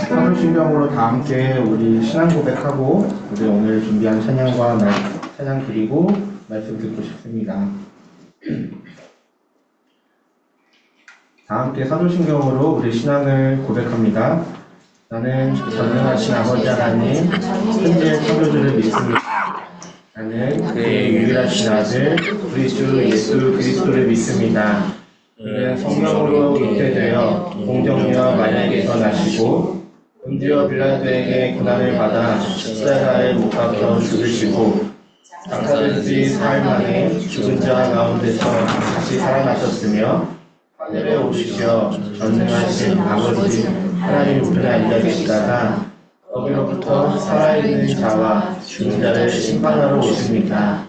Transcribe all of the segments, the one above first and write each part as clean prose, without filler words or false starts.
사도신경으로 다 함께 우리 신앙 고백하고 우리 오늘 준비한 찬양과 찬양 드리고 말씀 듣고 싶습니다. 다 함께 사도신경으로 우리 신앙을 고백합니다. 나는 전능하신 아버지 하나님 현재 창조주를 믿습니다. 나는 그의 유일하신 아들 우리 주 예수 그리스도를 믿습니다. 그는 성령으로 잉태되어 공정녀 마리아에게서 나시고 본디오 빌라도에게 고난을 받아 십자가에 못 박혀 죽으시고 장사된 지 사흘 만에 죽은 자 가운데서 다시 살아나셨으며 하늘에 오르시어 전능하신 아버지 하나님 우편에 앉아 계시다가 거기로부터 살아있는 자와 죽은 자를 심판하러 오십니다.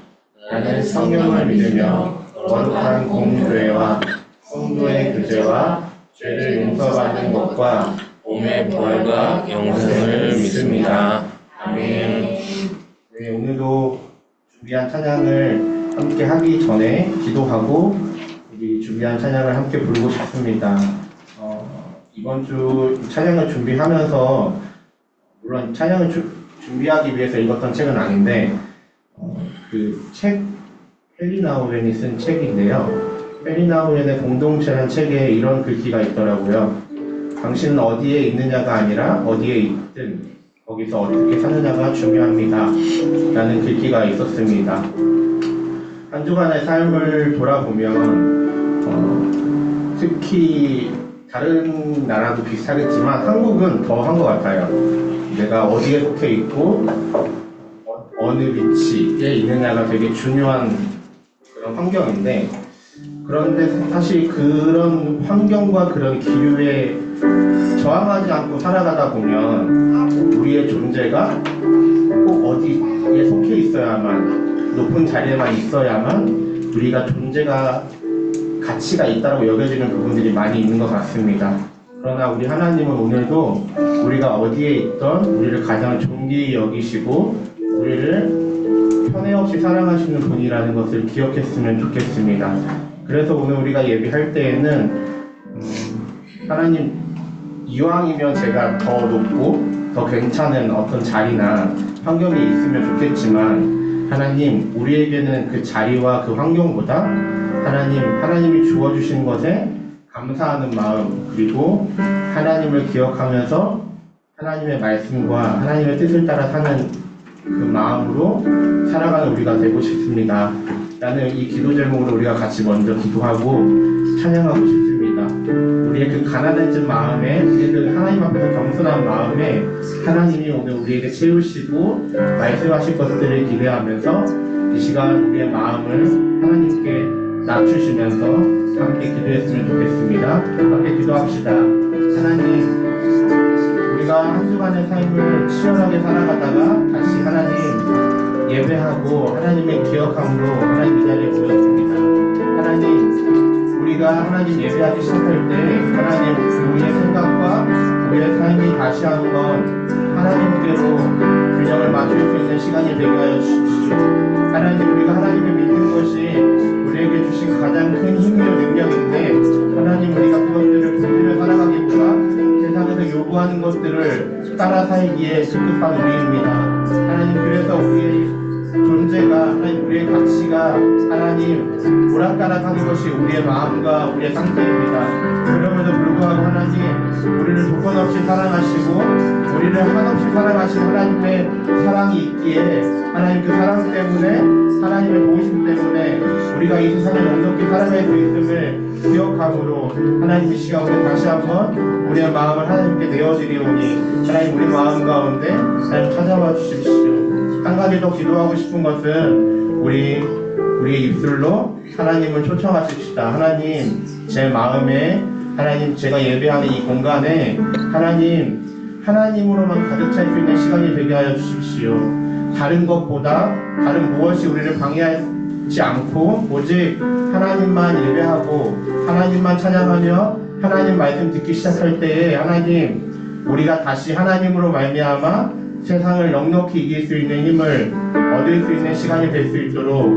나는 성령을 믿으며 거룩한 공교회와 성도의 교제와 죄를 용서받는 것과 몸의 부활과 영생을 믿습니다. 아멘. 네, 오늘도 준비한 찬양을 함께 하기 전에 기도하고 우리 준비한 찬양을 함께 부르고 싶습니다. 이번 주 찬양을 준비하면서 물론 찬양을 준비하기 위해서 읽었던 책은 아닌데 그 책 헨리 나우엔이 쓴 책인데요. 헨리 나우엔의 공동체라는 책에 이런 글귀가 있더라고요. 당신은 어디에 있느냐가 아니라 어디에 있든 거기서 어떻게 사느냐가 중요합니다. 라는 글귀가 있었습니다. 한 주간의 삶을 돌아보면 특히 다른 나라도 비슷하겠지만 한국은 더 한 것 같아요. 내가 어디에 속해 있고 어느 위치에 있느냐가 되게 중요한 그런 환경인데, 그런데 사실 그런 환경과 그런 기류에 저항하지 않고 살아가다 보면 우리의 존재가 꼭 어디에 속해 있어야만, 높은 자리에만 있어야만 우리가 존재가 가치가 있다고 여겨지는 부분들이 많이 있는 것 같습니다. 그러나 우리 하나님은 오늘도 우리가 어디에 있던 우리를 가장 존귀히 여기시고 우리를 편애 없이 사랑하시는 분이라는 것을 기억했으면 좋겠습니다. 그래서 오늘 우리가 예배할 때에는 하나님, 이왕이면 제가 더 높고 더 괜찮은 어떤 자리나 환경이 있으면 좋겠지만, 하나님, 우리에게는 그 자리와 그 환경보다 하나님이 주어주신 것에 감사하는 마음, 그리고 하나님을 기억하면서 하나님의 말씀과 하나님의 뜻을 따라 사는 그 마음으로 살아가는 우리가 되고 싶습니다. 라는 이 기도 제목으로 우리가 같이 먼저 기도하고 찬양하고 싶습니다. 우리의 그 가난해진 마음에, 우리의 그 하나님 앞에서 겸손한 마음에 하나님이 오늘 우리에게 채우시고 말씀하실 것들을 기대하면서 이 시간 우리의 마음을 하나님께 낮추시면서 함께 기도했으면 좋겠습니다. 함께 기도합시다. 하나님, 우리가 한 주간의 삶을 치열하게 살아가다가 다시 하나님 예배하고 하나님의 기억함으로 하나님 이 자리에 모였습니다. 하나님, 우리가 하나님 예배하기 시작할 때 하나님, 우리의 생각과 우리의 삶이 다시 한번 하나님께로 균형을 맞출 수 있는 시간이 되게 하여 주십시오. 하나님, 우리가 하나님을 믿는 것이 우리에게 주신 가장 큰 힘이요 능력인데, 하나님, 우리가 그것들을 붙들며 살아가기보다 세상에서 요구하는 것들을 따라 살기에 급급한 우리입니다. 하나님, 그래서 우리의 존재가, 하나님, 우리의 가치가 하나님 오락가락하는 것이 우리의 마음과 우리의 상태입니다. 그럼에도 불구하고 하나님, 우리를 조건 없이 사랑하시고 우리를 한없이 사랑하신 하나님의 사랑이 있기에, 하나님 그 사랑 때문에, 하나님의 보이심 때문에 우리가 이 세상에 넉넉히 살아갈 수 있음을 기억함으로 하나님, 이 시간 우리 다시 한번 우리의 마음을 하나님께 내어드리오니 하나님, 우리 마음 가운데 하나님 찾아와 주십시오. 한 가지 더 기도하고 싶은 것은 우리의 입술로 하나님을 초청하십시다. 하나님, 제 마음에, 하나님, 제가 예배하는 이 공간에 하나님으로만 가득 찰 수 있는 시간이 되게 하여 주십시오. 다른 것보다 다른 무엇이 우리를 방해하지 않고 오직 하나님만 예배하고 하나님만 찬양하며 하나님 말씀 듣기 시작할 때에 하나님, 우리가 다시 하나님으로 말미암아 세상을 넉넉히 이길 수 있는 힘을 얻을 수 있는 시간이 될 수 있도록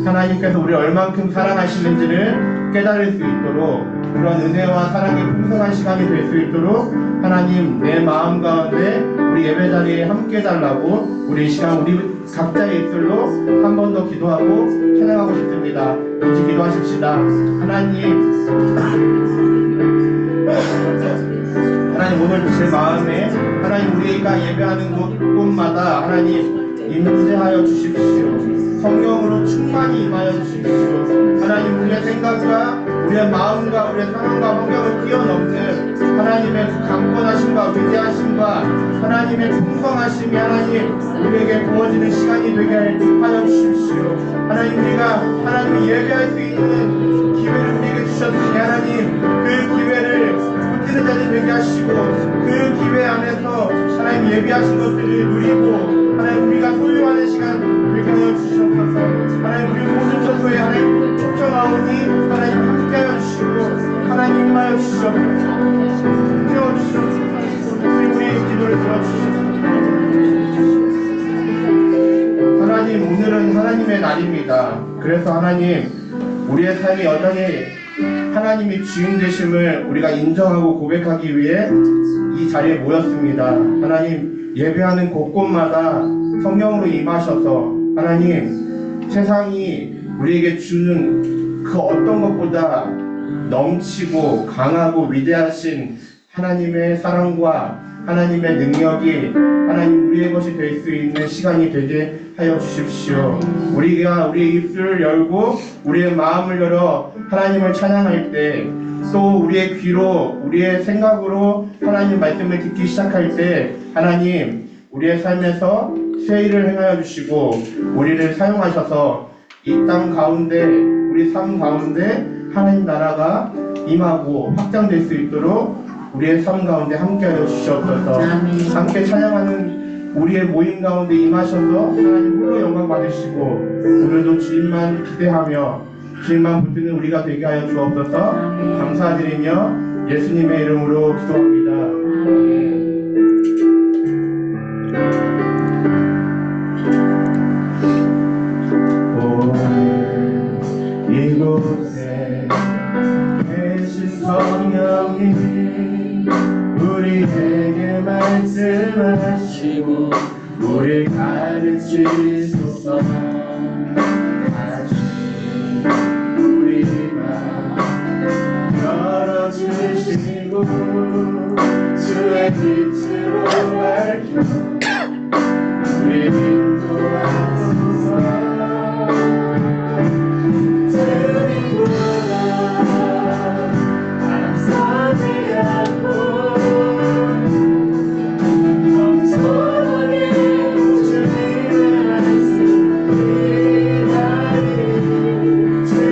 하나님께서 우리를 얼만큼 사랑하시는지를 깨달을 수 있도록 그런 은혜와 사랑의 풍성한 시간이 될 수 있도록 하나님 내 마음 가운데 우리 예배 자리에 함께 달라고 우리 이 시간 우리 각자의 입술로 한 번 더 기도하고 찬양하고 싶습니다. 같이 기도하십시다. 하나님 오늘 제 마음에 하나님 우리가 예배하는 곳마다 하나님 임재하여 주십시오. 성령으로 충만히 임하여 주십시오. 하나님 우리의 생각과 우리의 마음과 우리의 상황과 환경을 뛰어넘는 하나님의 그 강권하심과 위대하심과 하나님의 풍성하심이 하나님 우리에게 부어지는 시간이 되게 하여 주십시오. 하나님 우리가 하나님을 예배할 수 있는 기회를 우리에게 주셨으니 하나님 그 기회를 붙이는 자들 되게 하시고 그 기회 안에서 하나님 예비하신 것들을 누리고 하나님 우리가 소유하는 시간 되게 하여 주시옵소서. 하나님 우리 모든 전도에 하나님 쫓겨나오니 하나님 함께하여 주시고 하나님 임하여 주시옵소서. 태워주시옵소서. 우리의 기도를 들어주시옵소서. 하나님 오늘은 하나님의 날입니다. 그래서 하나님 우리의 삶이 여전히 하나님이 주인 되심을 우리가 인정하고 고백하기 위해 이 자리에 모였습니다. 하나님 예배하는 곳곳마다 성령으로 임하셔서 하나님 세상이 우리에게 주는 그 어떤 것보다 넘치고 강하고 위대하신 하나님의 사랑과 하나님의 능력이 하나님 우리의 것이 될 수 있는 시간이 되게 하여 주십시오. 우리가 우리의 입술을 열고 우리의 마음을 열어 하나님을 찬양할 때 또 우리의 귀로 우리의 생각으로 하나님 말씀을 듣기 시작할 때 하나님 우리의 삶에서 새 일을 행하여 주시고 우리를 사용하셔서 이 땅 가운데 우리 삶 가운데 하나님 나라가 임하고 확장될 수 있도록 우리의 삶 가운데 함께하여 주시옵소서. 함께 찬양하는 우리의 모임 가운데 임하셔서 하나님 홀로 영광 받으시고 오늘도 주님만 기대하며 주님만 붙드는 우리가 되게 하여 주옵소서. 감사드리며 예수님의 이름으로 기도합니다. 오늘 이곳에 계신 성령님 우리에게 말씀하시고 우리 가르치소서. 다시 우리가 열어주시고 주의 빛으로 밝혀 우리 인도하소서. 주님보다 앞서지 않고 겸손하게 주님의 말씀 기다리는 주의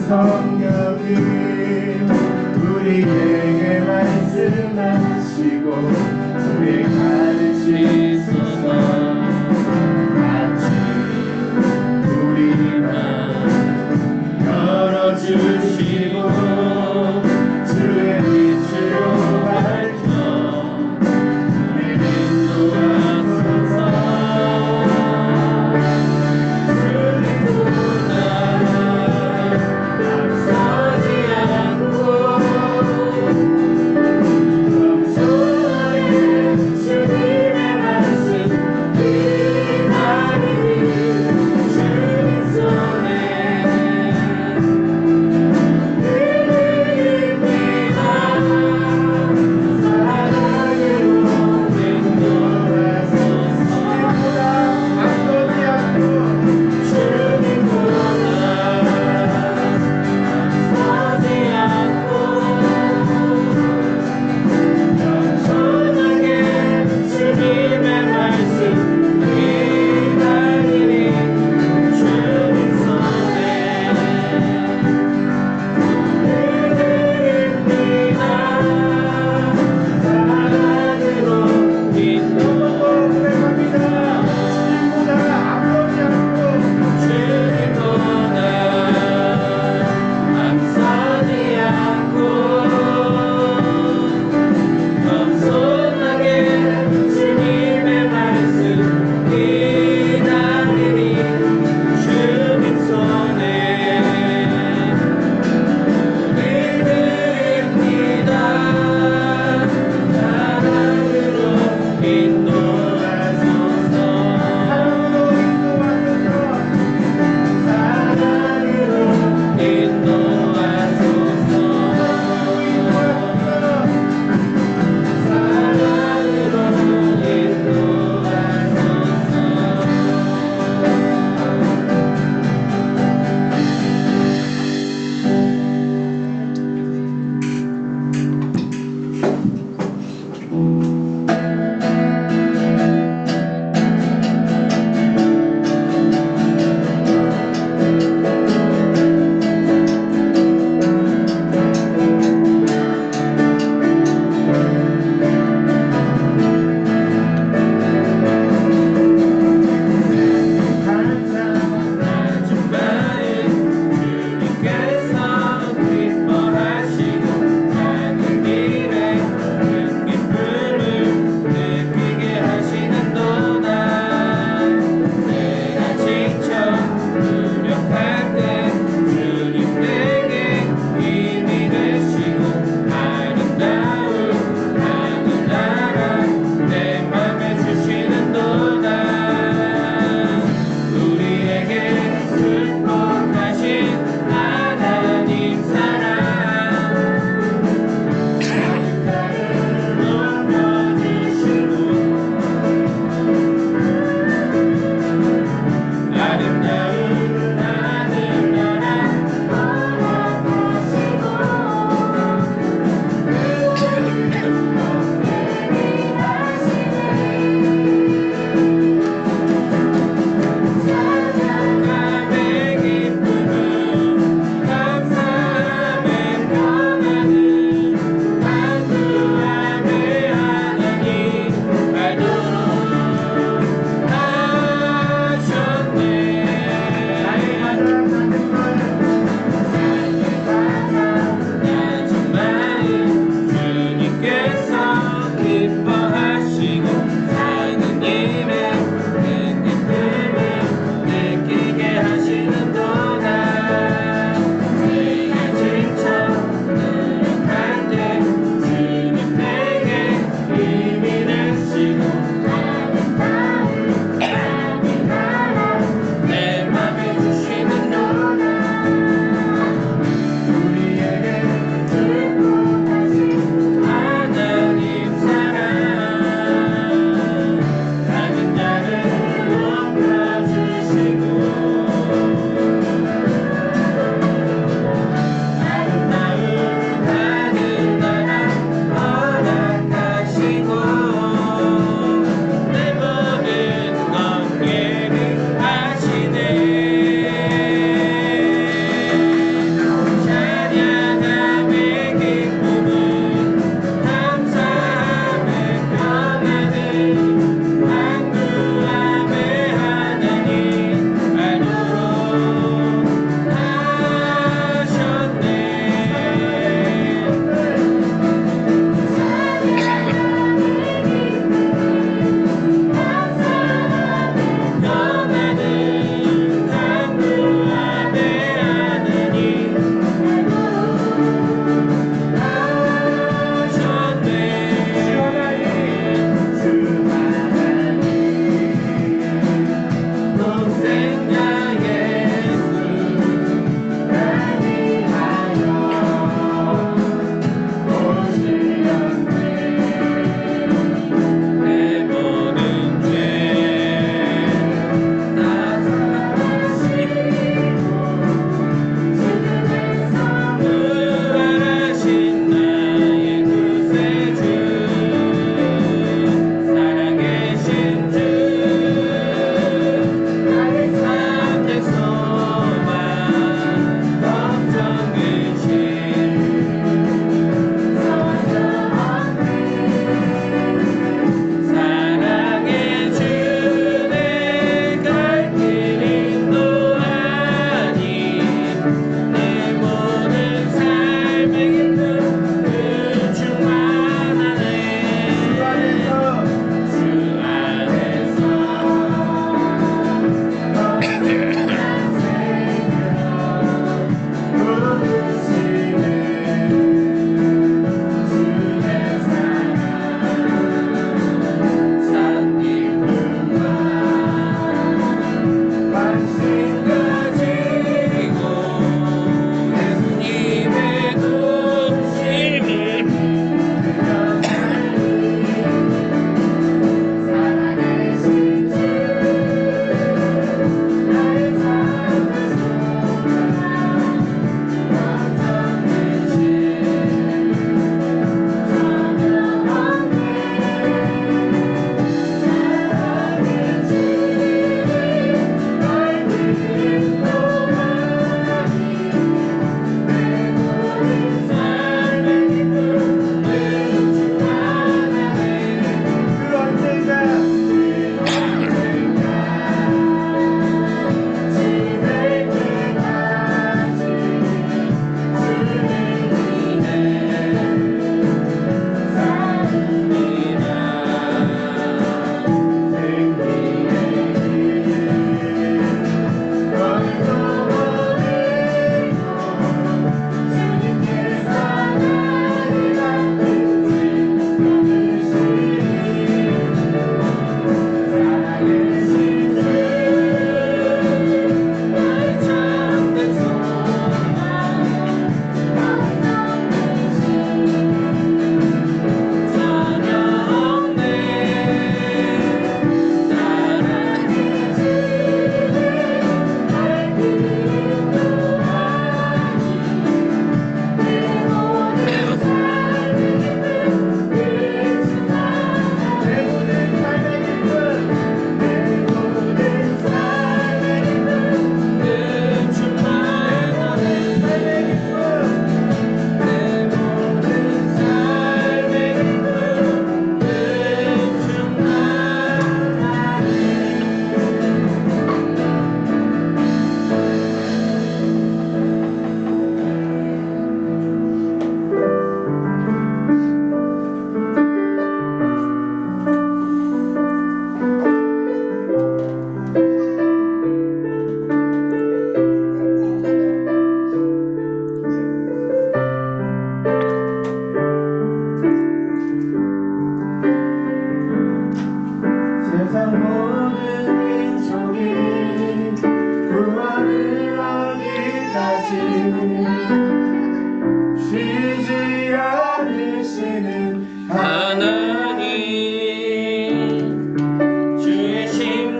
성령님 우리에게 말씀하시고 우리의 가르치소서. 같이 우리가 열어주시고 주의 빛으로 밝혀 우리를 인도하소서. 주님보다 앞서지 않고 겸손하게 주님의 말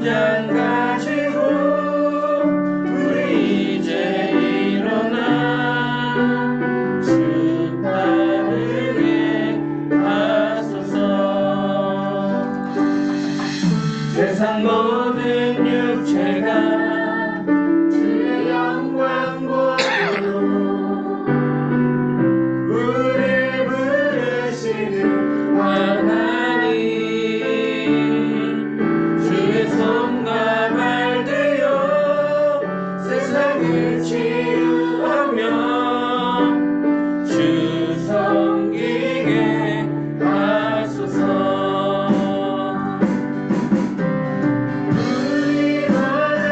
장 가지고 우리 이제 일어나 주 따르게 하소서. 세상 모든 육체가 주의 영광 보도록 우리 부르시는 하나님, 주의 손과 발 되어 세상을 치유하며 주 섬기게 하소서. 우리 바다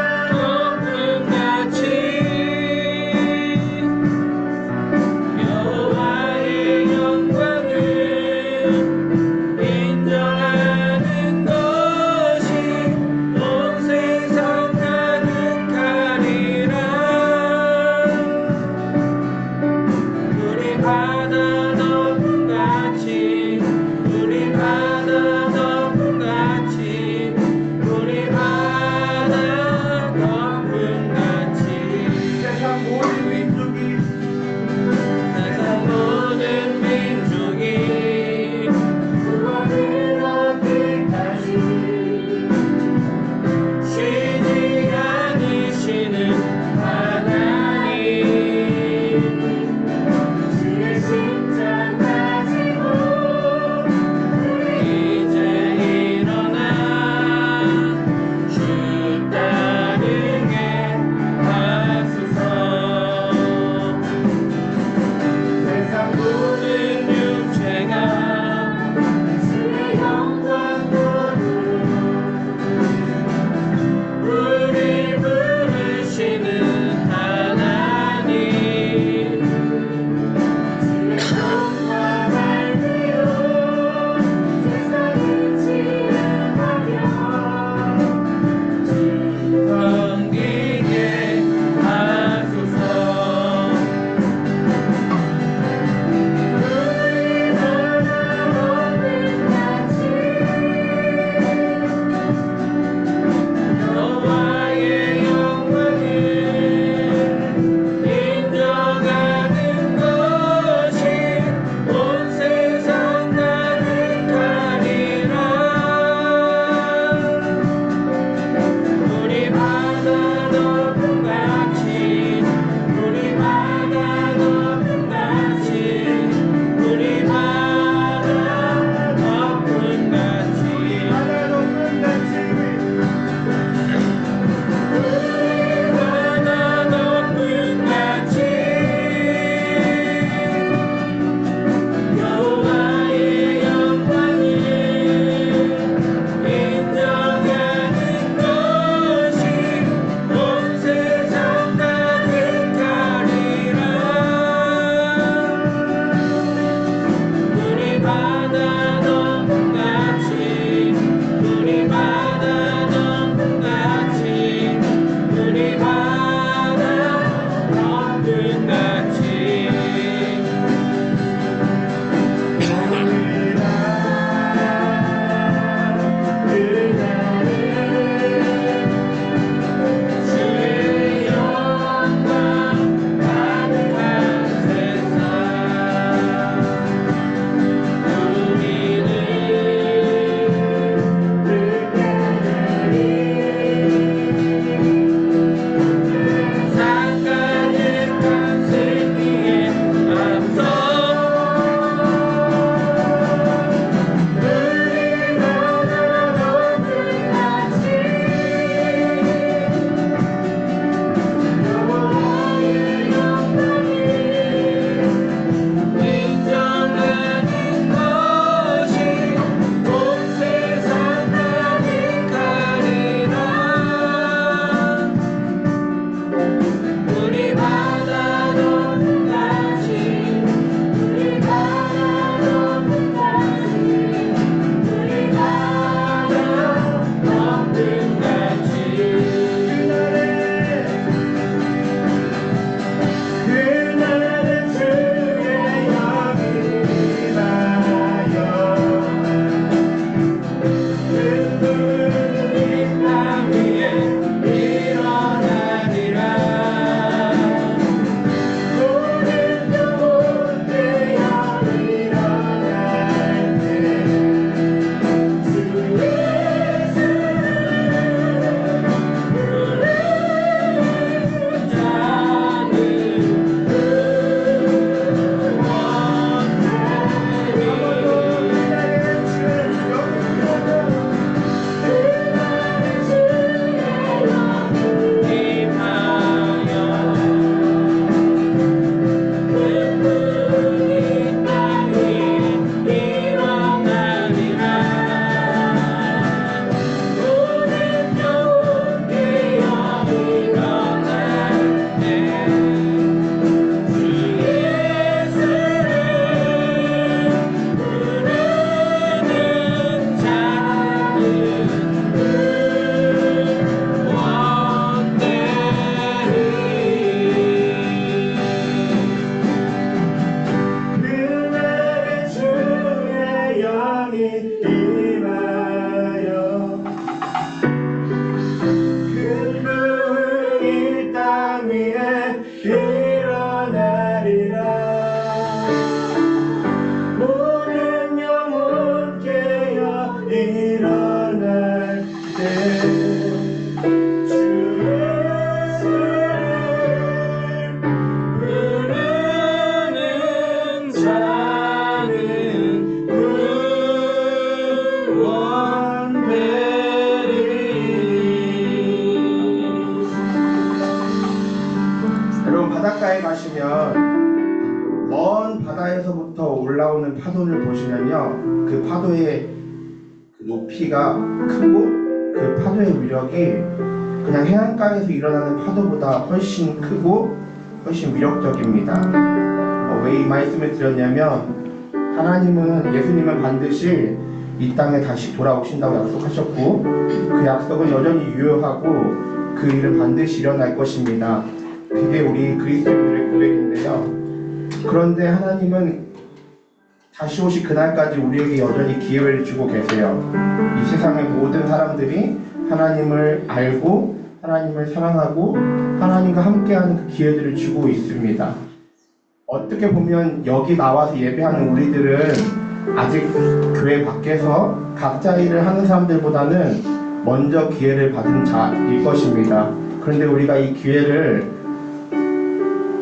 지나가시면 먼 바다에서부터 올라오는 파도를 보시면요, 그 파도의 그 높이가 크고 그 파도의 위력이 그냥 해안가에서 일어나는 파도보다 훨씬 크고 훨씬 위력적입니다. 왜 이 말씀을 드렸냐면, 예수님은 반드시 이 땅에 다시 돌아오신다고 약속하셨고, 그 약속은 여전히 유효하고 그 일은 반드시 일어날 것입니다. 그게 우리 그리스도인들의 고백인데요. 그런데 하나님은 다시 오실 그날까지 우리에게 여전히 기회를 주고 계세요. 이 세상의 모든 사람들이 하나님을 알고 하나님을 사랑하고 하나님과 함께하는 그 기회들을 주고 있습니다. 어떻게 보면 여기 나와서 예배하는 우리들은 아직 교회 밖에서 각자 일을 하는 사람들보다는 먼저 기회를 받은 자일 것입니다. 그런데 우리가 이 기회를,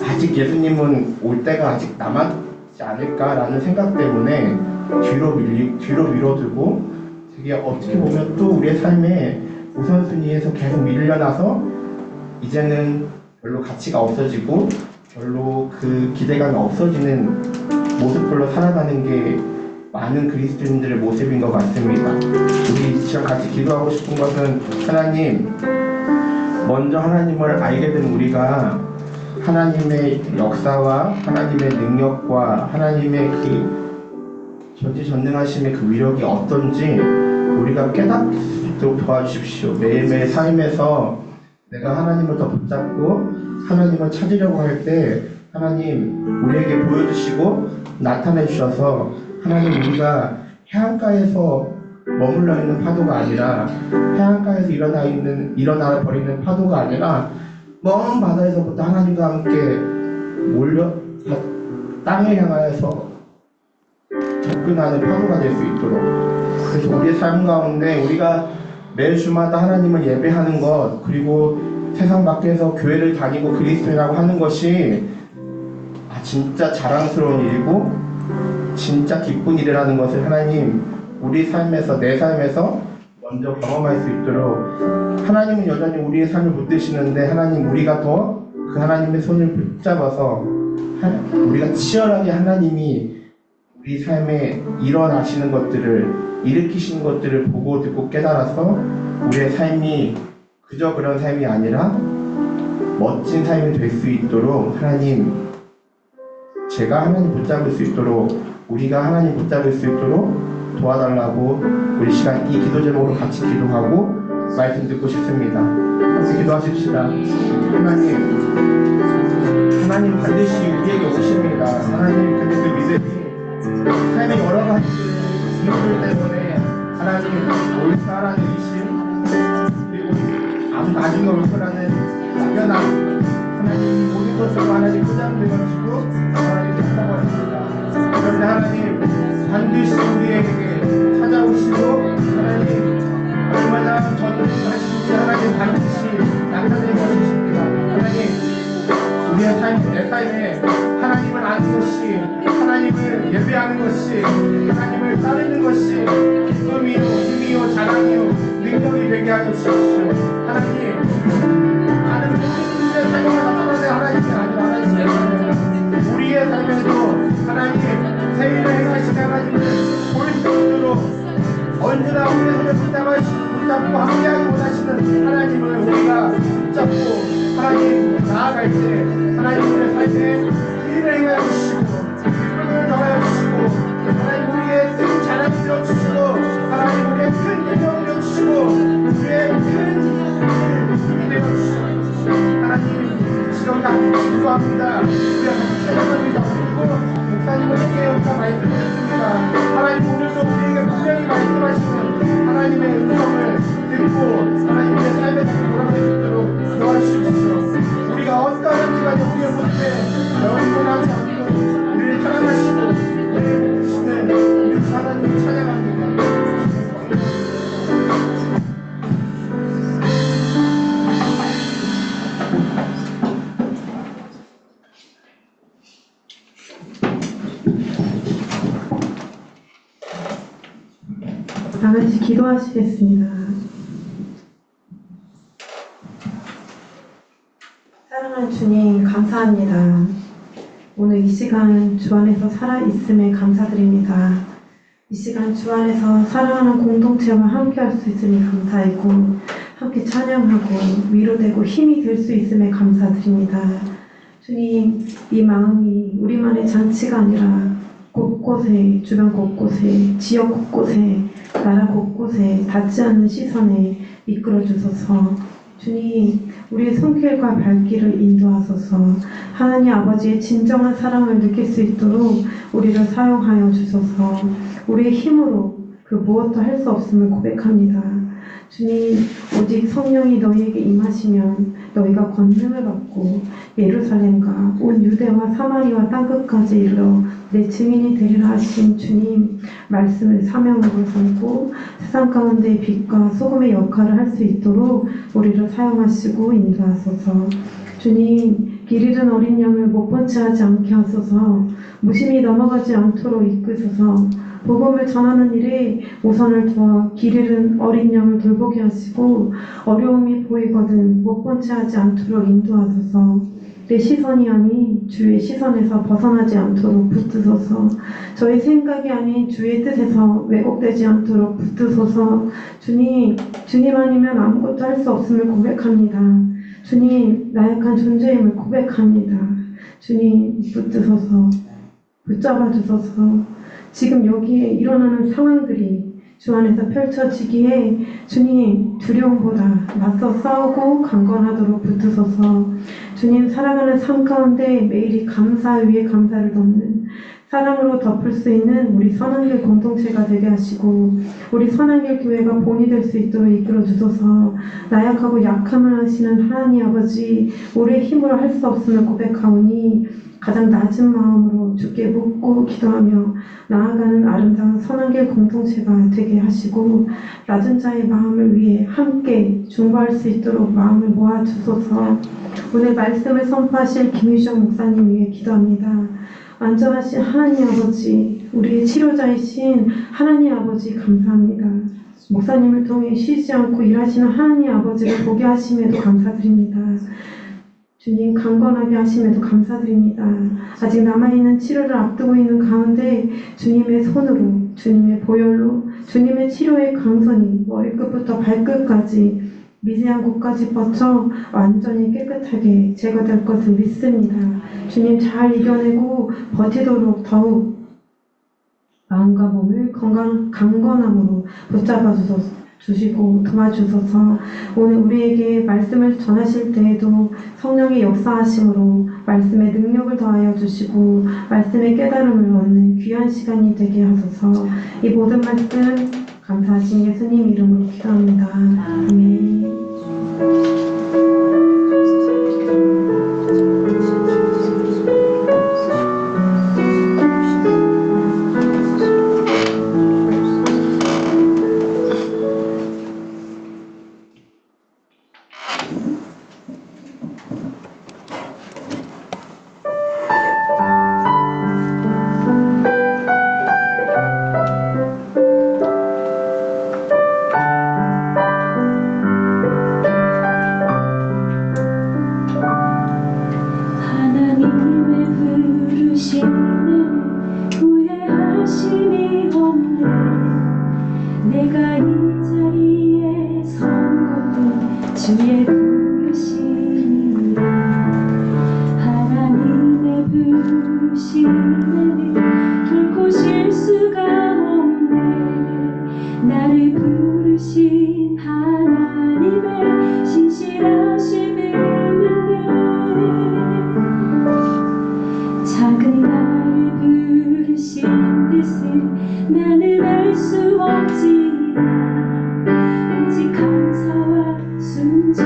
아직 예수님은 올 때가 아직 남았지 않을까라는 생각 때문에 뒤로 밀어두고, 되게 어떻게 보면 또 우리의 삶에 우선순위에서 계속 밀려나서 이제는 별로 가치가 없어지고 별로 그 기대감이 없어지는 모습들로 살아가는 게 많은 그리스도인들의 모습인 것 같습니다. 우리 지금 같이 기도하고 싶은 것은, 하나님, 먼저 하나님을 알게 된 우리가 하나님의 역사와 하나님의 능력과 하나님의 그 전지전능하심의 그 위력이 어떤지 우리가 깨닫게 도와주십시오. 매일매일 삶에서 내가 하나님을 더 붙잡고 하나님을 찾으려고 할 때 하나님 우리에게 보여주시고 나타내 주셔서, 하나님, 우리가 해안가에서 머물러 있는 파도가 아니라, 해안가에서 일어나 버리는 파도가 아니라 먼 바다에서부터 하나님과 함께 땅을 향하여서 접근하는 파도가 될 수 있도록, 그래서 우리의 삶 가운데 우리가 매 주마다 하나님을 예배하는 것, 그리고 세상 밖에서 교회를 다니고 그리스도인이라고 하는 것이 진짜 자랑스러운 일이고 진짜 기쁜 일이라는 것을 하나님, 우리 삶에서, 내 삶에서 먼저 경험할 수 있도록, 하나님은 여전히 우리의 삶을 붙드시는데, 하나님, 우리가 더 그 하나님의 손을 붙잡아서 우리가 치열하게 하나님이 우리 삶에 일어나시는 것들을, 일으키시는 것들을 보고 듣고 깨달아서 우리의 삶이 그저 그런 삶이 아니라 멋진 삶이 될 수 있도록, 하나님, 제가 하나님 붙잡을 수 있도록, 우리가 하나님 붙잡을 수 있도록 도와달라고 우리 시간 이 기도 제목으로 같이 기도하고 말씀 듣고 싶습니다. 같이 기도하십시다. 하나님 반드시 우리에게 오십니다. 하나님, 근데 그 믿음이 삶의 여러 가지 이유들 때문에 하나님 올까라는 의심, 그리고 아주 나중에 올 거라는 막연함, 하나님 모든 것으로 하나님 포장되어지고 하나님 찾아버립니다. 그런데 하나님 반드시 우리에게 찾아오시고, 하나님 얼마나 전능하신지 하나님 반드시 나타내 버리십니다. 하나님, 우리의 삶, 내 삶에 하나님을 아는 것이, 하나님을 예배하는 것이, 하나님을 따르는 것이 기쁨이요, 힘이요, 자랑이요, 능력이 되게 하여 주십시오. 하나님, 다른 모든 삶을 나타나는 하나님이 아니라 하나님의 삶을, 우리의 삶에도 하나님 세일을 행하시는 하나님을 볼 수 있도록 언제나 우리의 삶을 붙잡고 함께하기 원하시는 하나님을 우리가 붙잡고 하나님 나아갈 때, 하나님 우리의 삶에 일을 행하여 주시고 기쁨을 더하여 주시고, 하나님 우리의 큰 자랑을 이뤄주시고, 하나님 우리의 큰 능력을 이뤄주시고, 우리의 큰 힘이 되어주시고, 하나님 지금 같이 기도합니다. 우리가 같이 찬양을 드리고 목사님을 통해 우리가 말씀드렸습니다. 하나님 오늘도 우리에게 분명히 말씀하시는 하나님의 음성을 듣고 하나님 우리의 삶에 다시 돌아갈 수 있도록 도와주십시오. 우리가 어떠한지가 우리의 모습에 영원하지 않고 우리를 사랑하시고 우리를 부르시는 우리 하나님을 찬양합니다. 다 같이 기도하시겠습니다. 사랑하는 주님, 감사합니다. 오늘 이 시간 주 안에서 살아있음에 감사드립니다. 이 시간 주 안에서 사랑하는 공동체와 함께 할 수 있음에 감사하고 함께 찬양하고 위로되고 힘이 될 수 있음에 감사드립니다. 주님, 이 마음이 우리만의 잔치가 아니라 곳곳에, 주변 곳곳에, 지역 곳곳에, 나라 곳곳에 닿지 않는 시선에 이끌어 주소서. 주님, 우리의 손길과 발길을 인도하소서. 하나님 아버지의 진정한 사랑을 느낄 수 있도록 우리를 사용하여 주소서. 우리의 힘으로 그 무엇도 할 수 없음을 고백합니다. 주님, 오직 성령이 너희에게 임하시면 너희가 권능을 받고 예루살렘과 온 유대와 사마리아 땅끝까지 이르러 내 증인이 되리라 하신 주님 말씀을 사명으로 삼고 세상 가운데 빛과 소금의 역할을 할 수 있도록 우리를 사용하시고 인도하소서. 주님, 길 잃은 어린 양을 못 본 채 하지 않게 하소서. 무심히 넘어가지 않도록 이끄소서. 복음을 전하는 일에 우선을 두어 길 잃은 어린 양을 돌보게 하시고 어려움이 보이거든 못 본 채 하지 않도록 인도하소서. 내 시선이 아닌 주의 시선에서 벗어나지 않도록 붙드소서. 저의 생각이 아닌 주의 뜻에서 왜곡되지 않도록 붙드소서. 주님 아니면 아무것도 할 수 없음을 고백합니다. 주님, 나약한 존재임을 고백합니다. 주님, 붙드소서. 붙잡아 주소서. 지금 여기에 일어나는 상황들이 주 안에서 펼쳐지기에 주님, 두려움보다 맞서 싸우고 강건하도록 붙으소서. 주님, 살아가는 삶 가운데 매일이 감사 위에 감사를 덮는 사랑으로 덮을 수 있는 우리 선한길 공동체가 되게 하시고 우리 선한길 교회가 본이 될 수 있도록 이끌어 주소서. 나약하고 약함을 하시는 하나님 아버지, 우리의 힘으로 할 수 없음을 고백하오니 가장 낮은 마음으로 주께 묻고 기도하며 나아가는 아름다운 선한길 공동체가 되게 하시고 낮은 자의 마음을 위해 함께 중보할 수 있도록 마음을 모아주소서. 오늘 말씀을 선포하실 김유정 목사님 위해 기도합니다. 완전하신 하나님 아버지, 우리의 치료자이신 하나님 아버지 감사합니다. 목사님을 통해 쉬지 않고 일하시는 하나님 아버지를 보게 하심에도 감사드립니다. 주님, 강건하게 하심에도 감사드립니다. 아직 남아있는 치료를 앞두고 있는 가운데 주님의 손으로, 주님의 보혈로, 주님의 치료의 강선이 머리끝부터 발끝까지 미세한 곳까지 뻗쳐 완전히 깨끗하게 제거될 것을 믿습니다. 주님, 잘 이겨내고 버티도록 더욱 마음과 몸을 강건함으로 붙잡아 주시고 도와주소서. 오늘 우리에게 말씀을 전하실 때에도 성령의 역사하심으로 말씀의 능력을 더하여 주시고 말씀의 깨달음을 얻는 귀한 시간이 되게 하소서. 이 모든 말씀 감사하신 예수님 이름으로 기도합니다. 아멘. 내가 이 자리에 선 것도 주의 부르심이라. 하나님의 부르심에는 결코 실수가 없네. 나를 부르신 하나님의 신실하심을 믿네. 작은 나를 부르신 뜻을 나는 알 수 없지만 오직 감사와 순종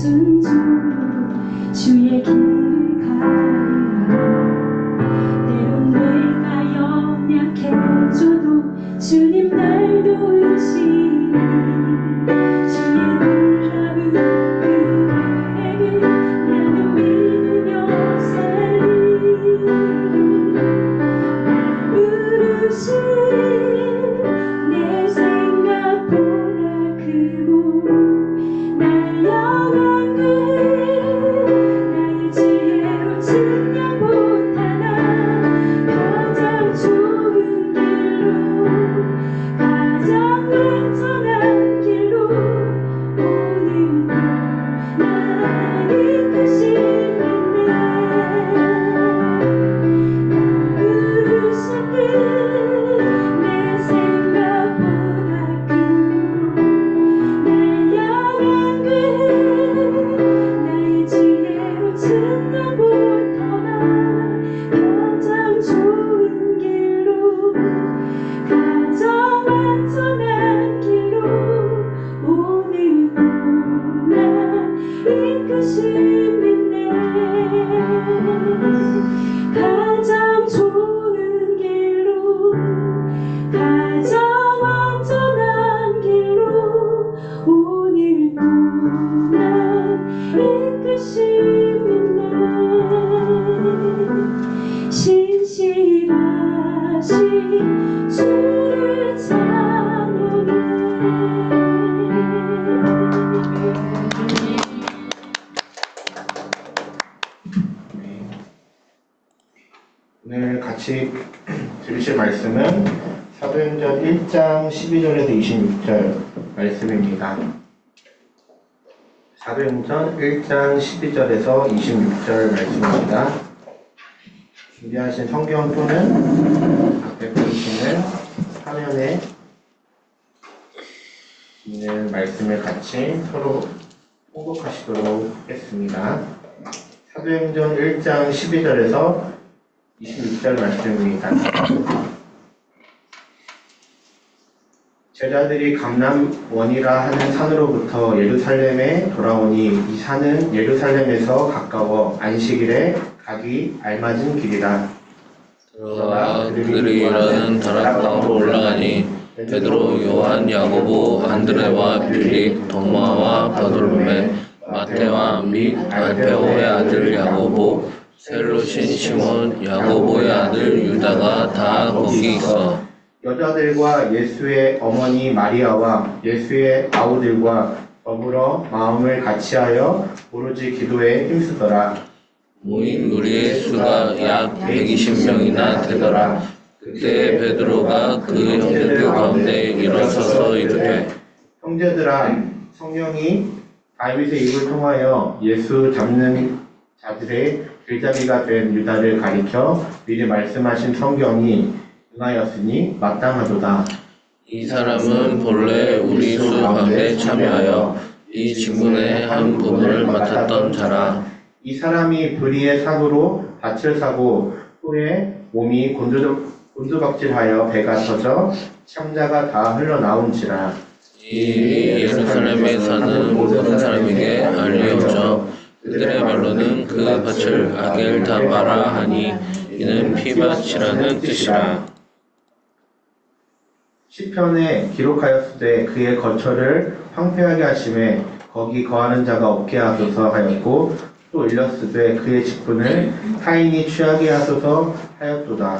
순종으로 주의 길을 가리라. 때론 내가 연약해져도 주님 날 도우시니 주의 놀라운 그에게 나는 믿으며 살리. 부르시니 내 생각보다 크고 날 향한 그의 나의 지혜로 측량 못하나 가장 좋은 길로 가장 완전한 길로 오늘도 날 이끄시네. 부르신 그내 생각보다 크고 날 향한 그의 나의 지혜로 측량 못하나 가장 좋은 길로 가장 완전한 길로 오늘도 날 이끄시네. 가장 좋은 길로 가장 완전한 길로 오늘도 날 이끄시네. 신실하신 주를 찬양해. 오늘 같이 들으실 말씀은 사도행전 1장 12절에서 26절 말씀입니다. 사도행전 1장 12절에서 26절 말씀입니다. 준비하신 성경 또는 앞에 보이시는 화면에 있는 말씀을 같이 서로 통독하시도록 하겠습니다. 사도행전 1장 12절에서 26절 말씀입니다. 제자들이 감람원이라 하는 산으로부터 예루살렘에 돌아오니 이 산은 예루살렘에서 가까워 안식일에 가기 알맞은 길이라. 들어와 그들이 일하는 다락방으로 올라가니 베드로, 요한, 야고보, 안드레와 빌립, 도마와 바돌로메, 마테와 및 알페오의 아들 야고보, 셀로신 시몬, 야고보의 아들 유다가 다 거기 있어. 여자들과 예수의 어머니 마리아와 예수의 아우들과 더불어 마음을 같이하여 오로지 기도에 힘쓰더라. 모인 무리의 수가 약 120명이나 되더라. 그때 베드로가 그 형제들 가운데 일어서서 이르되, 형제들아, 성령이 다윗의 입을 통하여 예수 잡는 자들의 길잡이가 된 유다를 가리켜 미리 말씀하신 성경이 응하였으니 마땅하도다. 이 사람은 본래 우리 수 가운데 참여하여 이 직분의 한 부분을 맡았던 자라. 이 사람이 불의의 사고로 밭을 사고 후에 몸이 곤두박질하여 배가 터져 참자가 다 흘러나온지라. 이 예루살렘에 사는 모든 사람에게 알리옵죠. 그들의 말로는 그 밭을 아겔다바라 하니 이는 피밭이라는 뜻이라. 시편에 기록하였으되 그의 거처를 황폐하게 하심에 거기 거하는 자가 없게 하소서 하였고, 또 일렀으되 그의 직분을 타인이 취하게 하소서 하였도다.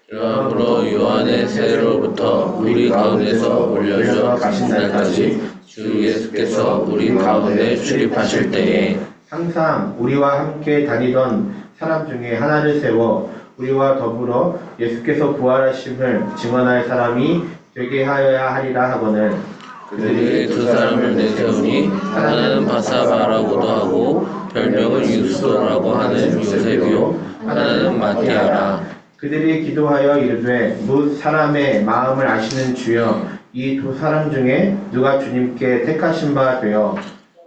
그러므로 요한의 세로부터 우리 가운데서 올려져 가신 날까지 주 예수께서 우리 가운데 출입하실 때에 항상 우리와 함께 다니던 사람 중에 하나를 세워 우리와 더불어 예수께서 부활하심을 증언할 사람이 되게 하여야 하리라 하거늘. 그들이 두 사람을 내세우니 하나는 바사바라고도 하고 별명은 유스도라고 하는 요셉이요 하나는 마티아라. 그들이 기도하여 이르되 뭇 사람의 마음을 아시는 주여, 이 두 사람 중에 누가 주님께 택하신 바 되어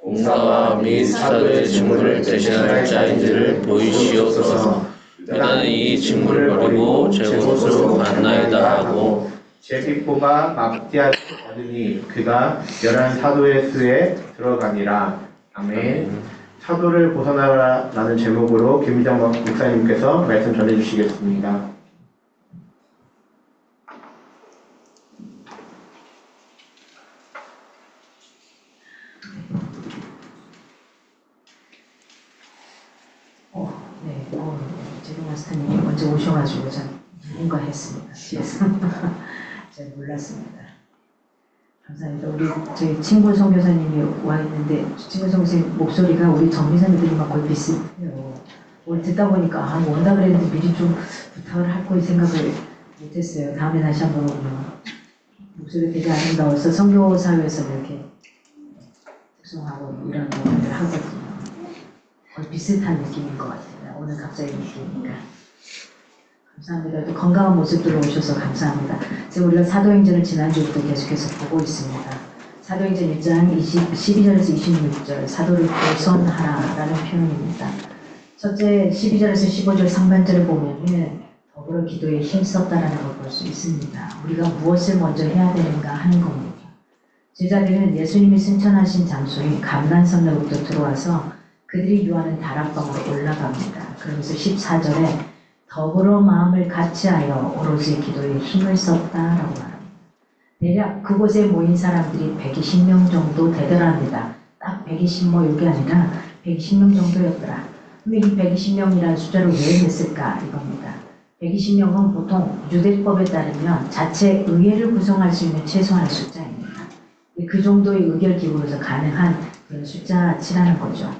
공사와 및 사도의 직무를 대신할 자인지를 보이시옵소서. 나는 이 직무를 버리고 제 곳으로 갔나이다 하고 제비포가 막디아를 받으니 그가 11 사도의 수에 들어가니라. 아멘. 사도를 벗어나라라는 제목으로 김미정 목사님께서 말씀 전해주시겠습니다. 제동 마스터님이 먼저 오셔가지고 전 누군가 했습니다. 뒤에서 잘 몰랐습니다. 감사합니다. 우리 저희 친구 선교사님이 와 있는데 친구 선교사님 목소리가 우리 정비사님들이랑 거의 비슷해요. 오늘 듣다 보니까 온다 그랬는데 미리 좀 부탁을 할 거이 생각을 못했어요. 다음에 다시 한번 오면 목소리 되게 아름다워서 선교사회에서 이렇게 특송하고 이런 것들을 하거든요. 거의 비슷한 느낌인 것 같아요. 오늘 갑자기 느끼니까. 감사합니다. 또 건강한 모습들로 오셔서 감사합니다. 지금 우리가 사도행전을 지난주부터 계속해서 보고 있습니다. 사도행전 1장 12절에서 26절 사도를 보선하라라는 표현입니다. 첫째 12절에서 15절 상반절을 보면 더불어 기도에 힘썼다라는 걸 볼 수 있습니다. 우리가 무엇을 먼저 해야 되는가 하는 겁니다. 제자들은 예수님이 승천하신 장소인 감난성로부터 들어와서 그들이 유하는 다락방으로 올라갑니다. 그러면서 14절에 더불어 마음을 같이하여 오로지 기도에 힘을 썼다라고 말합니다. 대략 그곳에 모인 사람들이 120명 정도 되더랍니다. 딱 120뭐 이게 아니라 120명 정도였더라. 근데 이 120명이라는 숫자를 왜 냈을까 이겁니다. 120명은 보통 유대법에 따르면 자체 의회를 구성할 수 있는 최소한의 숫자입니다. 그 정도의 의결 기구로서 가능한 그런 숫자치라는 거죠.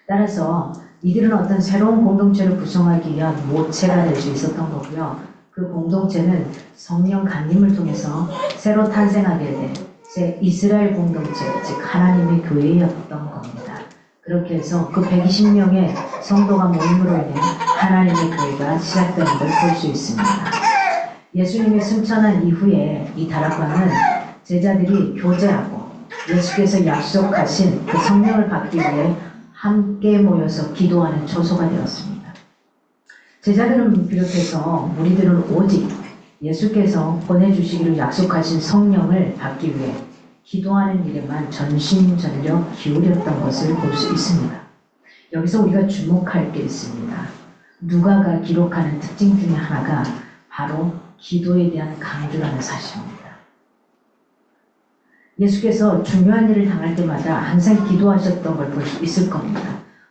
따라서 이들은 어떤 새로운 공동체를 구성하기 위한 모체가 될 수 있었던 거고요. 그 공동체는 성령 강림을 통해서 새로 탄생하게 된 새 이스라엘 공동체, 즉 하나님의 교회였던 겁니다. 그렇게 해서 그 120명의 성도가 모임으로 인해 하나님의 교회가 시작되는 걸 볼 수 있습니다. 예수님이 승천한 이후에 이 다락방은 제자들이 교제하고 예수께서 약속하신 그 성령을 받기 위해 함께 모여서 기도하는 초소가 되었습니다. 제자들은 비롯해서 무리들은 오직 예수께서 보내주시기로 약속하신 성령을 받기 위해 기도하는 일에만 전심전력 기울였던 것을 볼 수 있습니다. 여기서 우리가 주목할 게 있습니다. 누가가 기록하는 특징 중에 하나가 바로 기도에 대한 강조라는 사실입니다. 예수께서 중요한 일을 당할 때마다 항상 기도하셨던 걸 볼 수 있을 겁니다.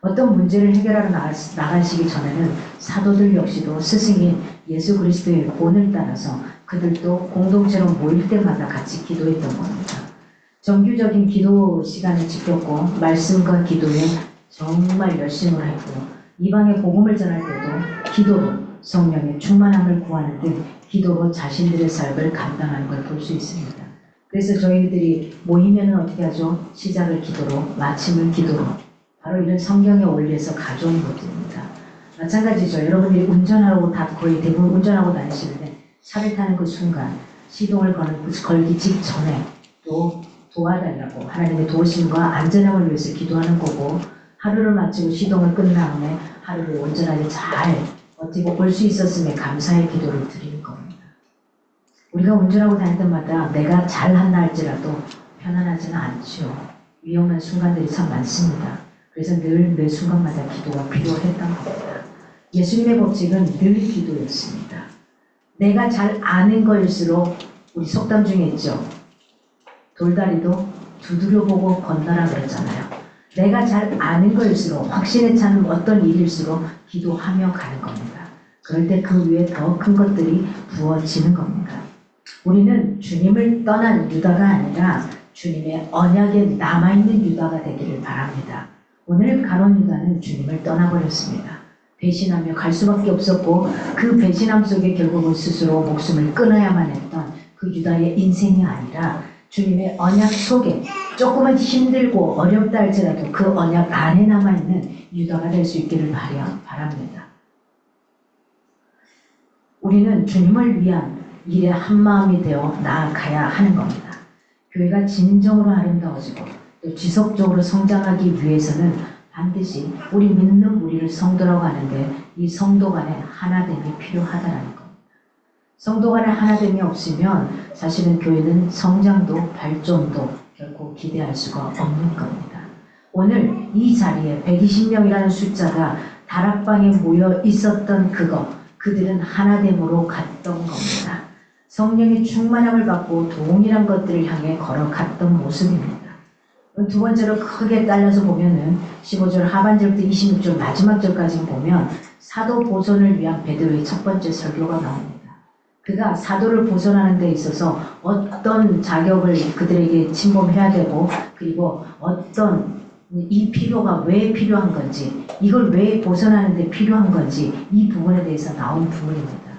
어떤 문제를 해결하러 나가시기 전에는 사도들 역시도 스승인 예수 그리스도의 본을 따라서 그들도 공동체로 모일 때마다 같이 기도했던 겁니다. 정규적인 기도 시간을 지켰고 말씀과 기도에 정말 열심을 했고 이방의 복음을 전할 때도 기도로 성령의 충만함을 구하는 등 기도로 자신들의 삶을 감당하는 걸 볼 수 있습니다. 그래서 저희들이 모이면은 어떻게 하죠? 시작을 기도로, 마침을 기도로. 바로 이런 성경의 원리에서 가져온 것들입니다. 마찬가지죠. 여러분들이 운전하고 거의 대부분 운전하고 다니시는데 차를 타는 그 순간 시동을 걸기 직전에 또 도와달라고 하나님의 도우심과 안전함을 위해서 기도하는 거고 하루를 마치고 시동을 끈 다음에 하루를 온전하게 잘 버티고 올 수 있었음에 감사의 기도를 드리는 겁니다. 우리가 운전하고 다닐 때마다 내가 잘한다 할지라도 편안하지는 않죠. 위험한 순간들이 참 많습니다. 그래서 늘 매 순간마다 기도가 필요했던 겁니다. 예수님의 법칙은 늘 기도였습니다. 내가 잘 아는 거일수록 우리 속담 중에 있죠. 돌다리도 두드려보고 건너라 그랬잖아요. 내가 잘 아는 거일수록 확신에 차는 어떤 일일수록 기도하며 가는 겁니다. 그럴 때 그 위에 더 큰 것들이 부어지는 겁니다. 우리는 주님을 떠난 유다가 아니라 주님의 언약에 남아있는 유다가 되기를 바랍니다. 오늘 가론 유다는 주님을 떠나버렸습니다. 배신하며 갈 수밖에 없었고 그 배신함 속에 결국은 스스로 목숨을 끊어야만 했던 그 유다의 인생이 아니라 주님의 언약 속에 조금은 힘들고 어렵다 할지라도 그 언약 안에 남아있는 유다가 될 수 있기를 바랍니다. 우리는 주님을 위한 일에 한마음이 되어 나아가야 하는 겁니다. 교회가 진정으로 아름다워지고 또 지속적으로 성장하기 위해서는 반드시 우리 믿는 우리를 성도라고 하는데 이 성도 간의 하나됨이 필요하다는 겁니다. 성도 간의 하나됨이 없으면 사실은 교회는 성장도 발전도 결코 기대할 수가 없는 겁니다. 오늘 이 자리에 120명이라는 숫자가 다락방에 모여 있었던 그들은 하나됨으로 갔던 겁니다. 성령의 충만함을 받고 동일한 것들을 향해 걸어갔던 모습입니다. 두 번째로 크게 딸려서 보면은 15절 하반절부터 26절 마지막 절까지 보면 사도 보존을 위한 베드로의 첫 번째 설교가 나옵니다. 그가 사도를 보존하는 데 있어서 어떤 자격을 그들에게 침범해야 되고 그리고 어떤 이 필요가 왜 필요한 건지 이걸 왜 보존하는 데 필요한 건지 이 부분에 대해서 나온 부분입니다.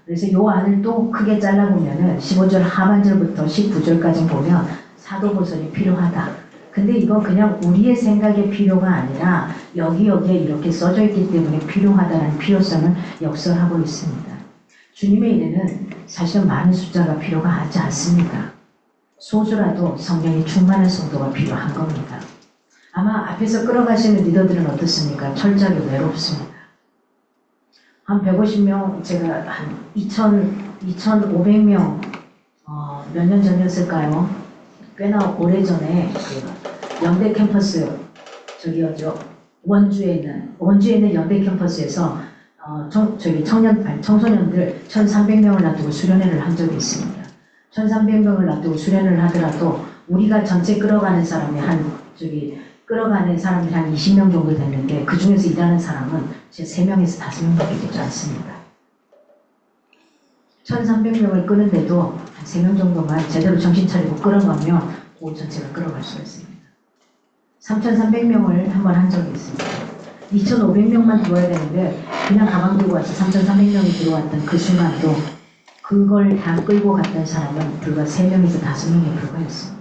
그래서 요 안을 또 크게 잘라보면은 15절 하반절부터 19절까지 보면 사도 보존이 필요하다. 근데 이건 그냥 우리의 생각의 필요가 아니라 여기에 이렇게 써져 있기 때문에 필요하다는 필요성을 역설하고 있습니다. 주님의 일에는 사실은 많은 숫자가 필요가 하지 않습니다. 소수라도 성령이 충만한 성도가 필요한 겁니다. 아마 앞에서 끌어가시는 리더들은 어떻습니까? 철저하게 외롭습니다. 한 150명, 제가 한 2,500명, 몇 년 전이었을까요? 꽤나 오래전에 그 연대 캠퍼스, 원주에 있는 연대 캠퍼스에서 청소년들 1,300명을 놔두고 수련회를 한 적이 있습니다. 1,300명을 놔두고 수련회를 하더라도 우리가 전체 끌어가는 사람이 한 20명 정도 됐는데 그 중에서 일하는 사람은 제 3명에서 5명밖에 되지 않습니다. 1,300명을 끄는데도 한 3명 정도만 제대로 정신 차리고 끌어가면 그 전체를 끌어갈 수가 있습니다. 3,300명을 한번 한 적이 있습니다. 2,500명만 들어와야 되는데 그냥 가방 들고 와서 3,300명이 들어왔던 그 순간도 그걸 다 끌고 갔던 사람은 불과 3명에서 5명에 불과했습니다.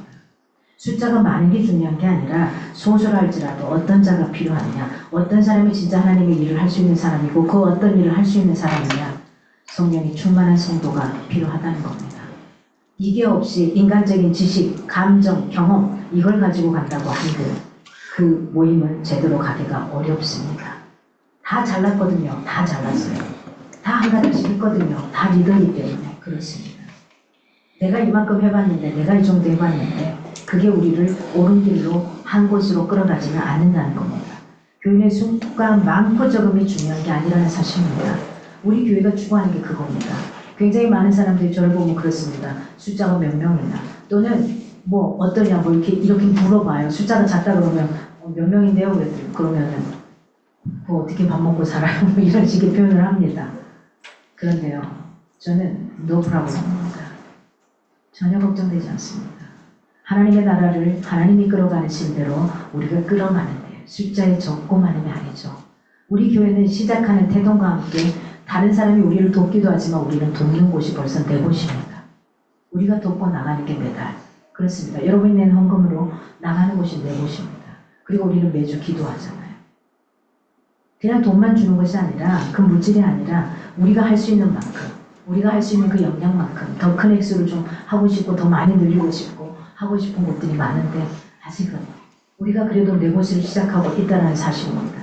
숫자가 많은 게 중요한 게 아니라 소수라 할지라도 어떤 자가 필요하느냐, 어떤 사람이 진짜 하나님의 일을 할 수 있는 사람이고 그 어떤 일을 할 수 있는 사람이냐, 성령이 충만한 성도가 필요하다는 겁니다. 이게 없이 인간적인 지식, 감정, 경험 이걸 가지고 간다고 한들 그 모임은 제대로 가기가 어렵습니다. 다 잘났거든요. 다 잘났어요. 다 한 가닥씩 했거든요. 다 리더이기 때문에 그렇습니다. 내가 이만큼 해봤는데, 내가 이 정도 해봤는데 그게 우리를 옳은 길로 한 곳으로 끌어가지는 않는다는 겁니다. 교인의 수가 많고 적음이 중요한 게 아니라는 사실입니다. 우리 교회가 추구하는 게 그겁니다. 굉장히 많은 사람들이 저를 보면 그렇습니다. 숫자가 몇 명이냐 또는 뭐 어떠냐 뭐 이렇게 물어봐요. 숫자가 작다 그러면 몇 명인데요? 그러면은 뭐 어떻게 밥 먹고 살아요? 뭐 이런 식의 표현을 합니다. 그런데요, 저는 no problem입니다. 전혀 걱정되지 않습니다. 하나님의 나라를 하나님이 끌어가는 실대로 우리가 끌어가는데 숫자에 적고 많음이 아니죠. 우리 교회는 시작하는 태동과 함께 다른 사람이 우리를 돕기도 하지만 우리는 돕는 곳이 벌써 내 곳입니다. 우리가 돕고 나가는 게 매달. 그렇습니다. 여러분이 낸 헌금으로 나가는 곳이 내 곳입니다. 그리고 우리는 매주 기도하잖아요. 그냥 돈만 주는 것이 아니라 그 물질이 아니라 우리가 할 수 있는 만큼, 우리가 할 수 있는 그 역량만큼 더 큰 액수를 좀 하고 싶고 더 많이 늘리고 싶고 하고 싶은 것들이 많은데 아직은 우리가 그래도 내 곳을 시작하고 있다는 사실입니다.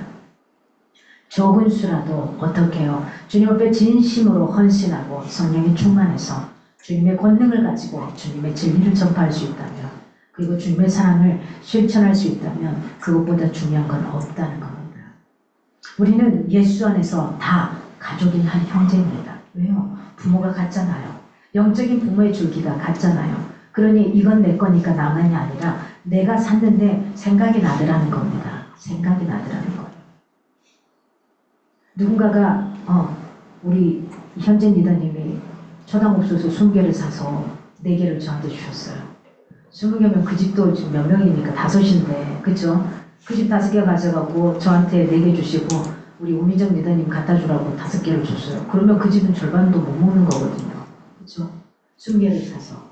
적은 수라도 어떻게 해요? 주님 앞에 진심으로 헌신하고 성령이 충만해서 주님의 권능을 가지고 주님의 진리를 전파할 수 있다면 그리고 주님의 사랑을 실천할 수 있다면 그것보다 중요한 건 없다는 겁니다. 우리는 예수 안에서 다 가족인 한 형제입니다. 왜요? 부모가 같잖아요. 영적인 부모의 줄기가 같잖아요. 그러니 이건 내 거니까 나만이 아니라 내가 샀는데 생각이 나더라는 겁니다. 생각이 나더라는 거예요. 누군가가 우리 현재 리더님이 초당옥수수 20개를 사서 4개를 저한테 주셨어요. 20개면 그 집도 지금 몇 명입니까? 5인데 그쵸? 그 집 5개 가져가고 저한테 4개 주시고 우리 우미정 리더님 갖다 주라고 5개를 줬어요. 그러면 그 집은 절반도 못 먹는 거거든요. 그쵸? 20개를 사서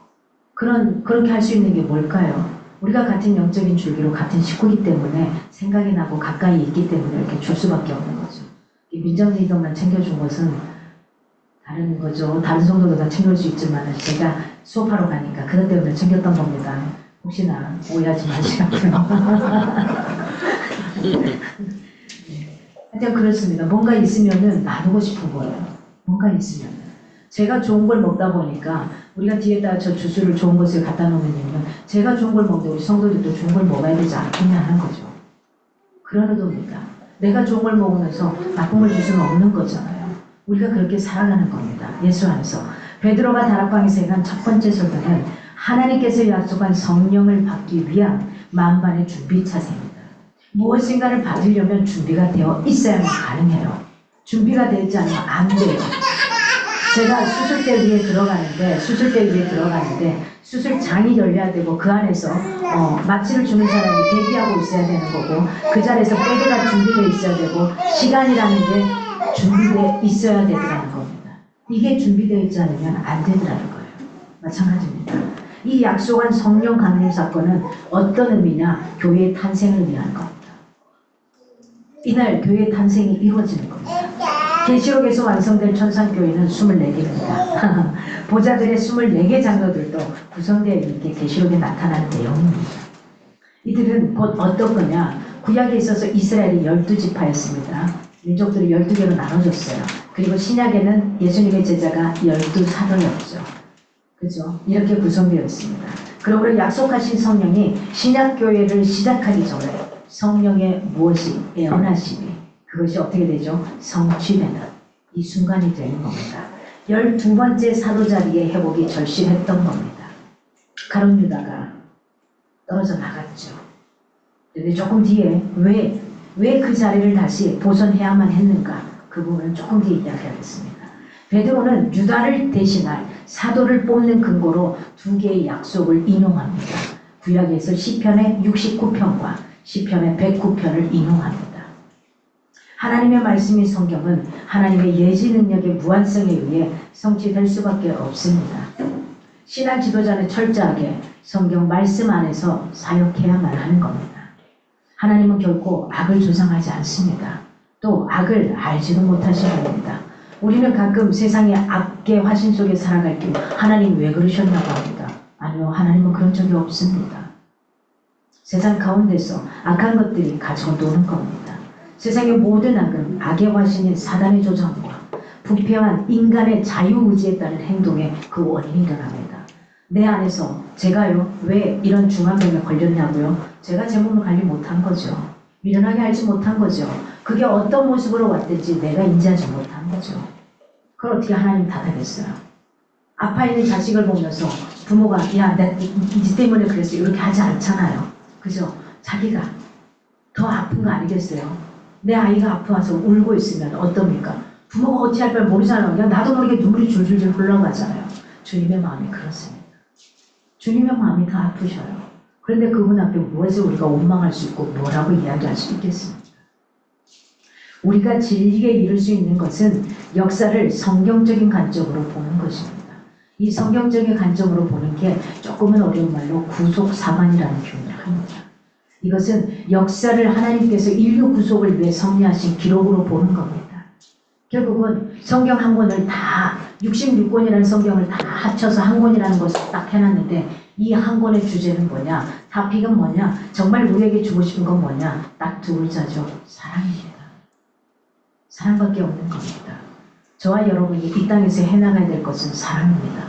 그렇게 할 수 있는 게 뭘까요? 우리가 같은 영적인 줄기로 같은 식구이기 때문에 생각이 나고 가까이 있기 때문에 이렇게 줄 수밖에 없는 거죠. 민정 리더만 챙겨준 것은 다른 거죠. 다른 성도도 다 챙길 수 있지만 제가 수업하러 가니까 그것 때문에 챙겼던 겁니다. 혹시나 오해하지 마시라고요. 하여튼 그렇습니다. 뭔가 있으면은 나누고 싶은 거예요. 뭔가 있으면. 제가 좋은 걸 먹다 보니까 우리가 뒤에다 저 주스를 좋은 것을 갖다 놓으면 제가 좋은 걸 먹는데 우리 성도들도 좋은 걸 먹어야 되지 않겠냐 하는 거죠. 그런 의도입니다. 내가 좋은 걸 먹으면서 나쁜 걸 줄 수는 없는 거잖아요. 우리가 그렇게 살아가는 겁니다. 예수 안에서. 베드로가 다락방에서 행한 첫 번째 설교는 하나님께서 약속한 성령을 받기 위한 만반의 준비 차세입니다. 무엇인가를 받으려면 준비가 되어 있어야만 가능해요. 준비가 되지 않으면 안 돼요. 제가 수술대 위에 들어가는데 수술장이 열려야 되고 그 안에서 마취를 주는 사람이 대기하고 있어야 되는 거고 그 자리에서 베드가 준비되어 있어야 되고 시간이라는 게 준비되어 있어야 되더라는 겁니다. 이게 준비되어 있지 않으면 안 되더라는 거예요. 마찬가지입니다. 이 약속한 성령 강림 사건은 어떤 의미냐? 교회의 탄생을 위한 겁니다. 이날 교회의 탄생이 이루어지는 겁니다. 계시록에서 완성된 천상교회는 24개입니다. 보좌들의 24개 장로들도 구성되어 있는 게 계시록에 나타나는 내용입니다. 이들은 곧 어떤 거냐? 구약에 있어서 이스라엘이 12지파였습니다. 민족들이 12개로 나눠졌어요. 그리고 신약에는 예수님의 제자가 12사도였죠. 그죠? 이렇게 구성되어 있습니다. 그러므로 약속하신 성령이 신약교회를 시작하기 전에 성령의 무엇이 애원하심이 그것이 어떻게 되죠? 성취되는 이 순간이 되는 겁니다. 12번째 사도 자리의 회복이 절실했던 겁니다. 가룟 유다가 떨어져 나갔죠. 근데 조금 뒤에 왜 그 자리를 다시 보존해야만 했는가? 그 부분은 조금 뒤에 이야기하겠습니다. 베드로는 유다를 대신할 사도를 뽑는 근거로 두 개의 약속을 인용합니다. 구약에서 시편의 69편과 시편의 109편을 인용합니다. 하나님의 말씀인 성경은 하나님의 예지 능력의 무한성에 의해 성취될 수밖에 없습니다. 신앙 지도자는 철저하게 성경 말씀 안에서 사역해야만 하는 겁니다. 하나님은 결코 악을 조장하지 않습니다. 또 악을 알지도 못하시는 겁니다. 우리는 가끔 세상의 악의 화신 속에 살아갈 때 하나님 왜 그러셨냐고 합니다. 아니요, 하나님은 그런 적이 없습니다. 세상 가운데서 악한 것들이 가지고 노는 겁니다. 세상의 모든 악은 악의 화신인 사단의 조장과 부패한 인간의 자유의지에 따른 행동의 그 원인이 일어납니다. 내 안에서 제가요 왜 이런 중환병에 걸렸냐고요? 제가 제 몸을 관리 못한 거죠. 미련하게 알지 못한 거죠. 그게 어떤 모습으로 왔든지 내가 인지하지 못한 거죠. 그걸 어떻게 하나님 탓하겠어요? 아파 있는 자식을 보면서 부모가 야, 니 때문에 그랬어 이렇게 하지 않잖아요. 그죠? 자기가 더 아픈 거 아니겠어요? 내 아이가 아파서 울고 있으면 어떻습니까? 부모가 어떻게 할 걸 모르잖아요. 그냥 나도 모르게 눈물이 줄줄줄 흘러가잖아요. 주님의 마음이 그렇습니다. 주님의 마음이 더 아프셔요. 그런데 그분 앞에 무엇을 우리가 원망할 수 있고 뭐라고 이야기할 수 있겠습니까? 우리가 진리에 이룰 수 있는 것은 역사를 성경적인 관점으로 보는 것입니다. 이 성경적인 관점으로 보는 게 조금은 어려운 말로 구속사관이라는 표현을 합니다. 이것은 역사를 하나님께서 인류 구속을 위해 섭리하신 기록으로 보는 겁니다. 결국은 성경 한 권을 다 66권이라는 성경을 다 합쳐서 한 권이라는 것을 딱 해놨는데 이 한 권의 주제는 뭐냐? 타픽은 뭐냐? 정말 우리에게 주고 싶은 건 뭐냐? 딱 두 글자죠. 사랑입니다. 사랑밖에 없는 겁니다. 저와 여러분이 이 땅에서 해나가야 될 것은 사랑입니다.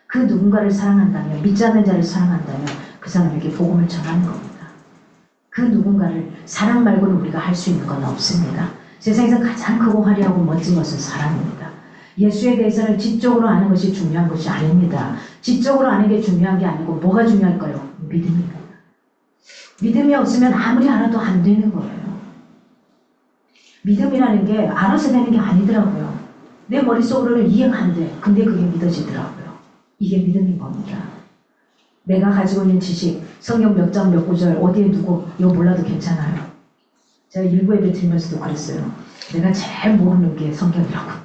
그 누군가를 사랑한다면, 믿지 않는 자를 사랑한다면 그 사람에게 복음을 전하는 겁니다. 그 누군가를 사랑 말고는 우리가 할 수 있는 건 없습니다. 세상에서 가장 크고 화려하고 멋진 것은 사랑입니다. 예수에 대해서는 지적으로 아는 것이 중요한 것이 아닙니다. 지적으로 아는 게 중요한 게 아니고 뭐가 중요할까요? 믿음입니다. 믿음이 없으면 아무리 알아도 안 되는 거예요. 믿음이라는 게 알아서 되는 게 아니더라고요. 내 머릿속으로는 이해가 안 돼. 근데 그게 믿어지더라고요. 이게 믿음인 겁니다. 내가 가지고 있는 지식, 성경 몇 장 몇 구절 어디에 두고 이거 몰라도 괜찮아요. 제가 일부 예배 드리면서도 그랬어요. 내가 제일 모르는 게 성경이라고.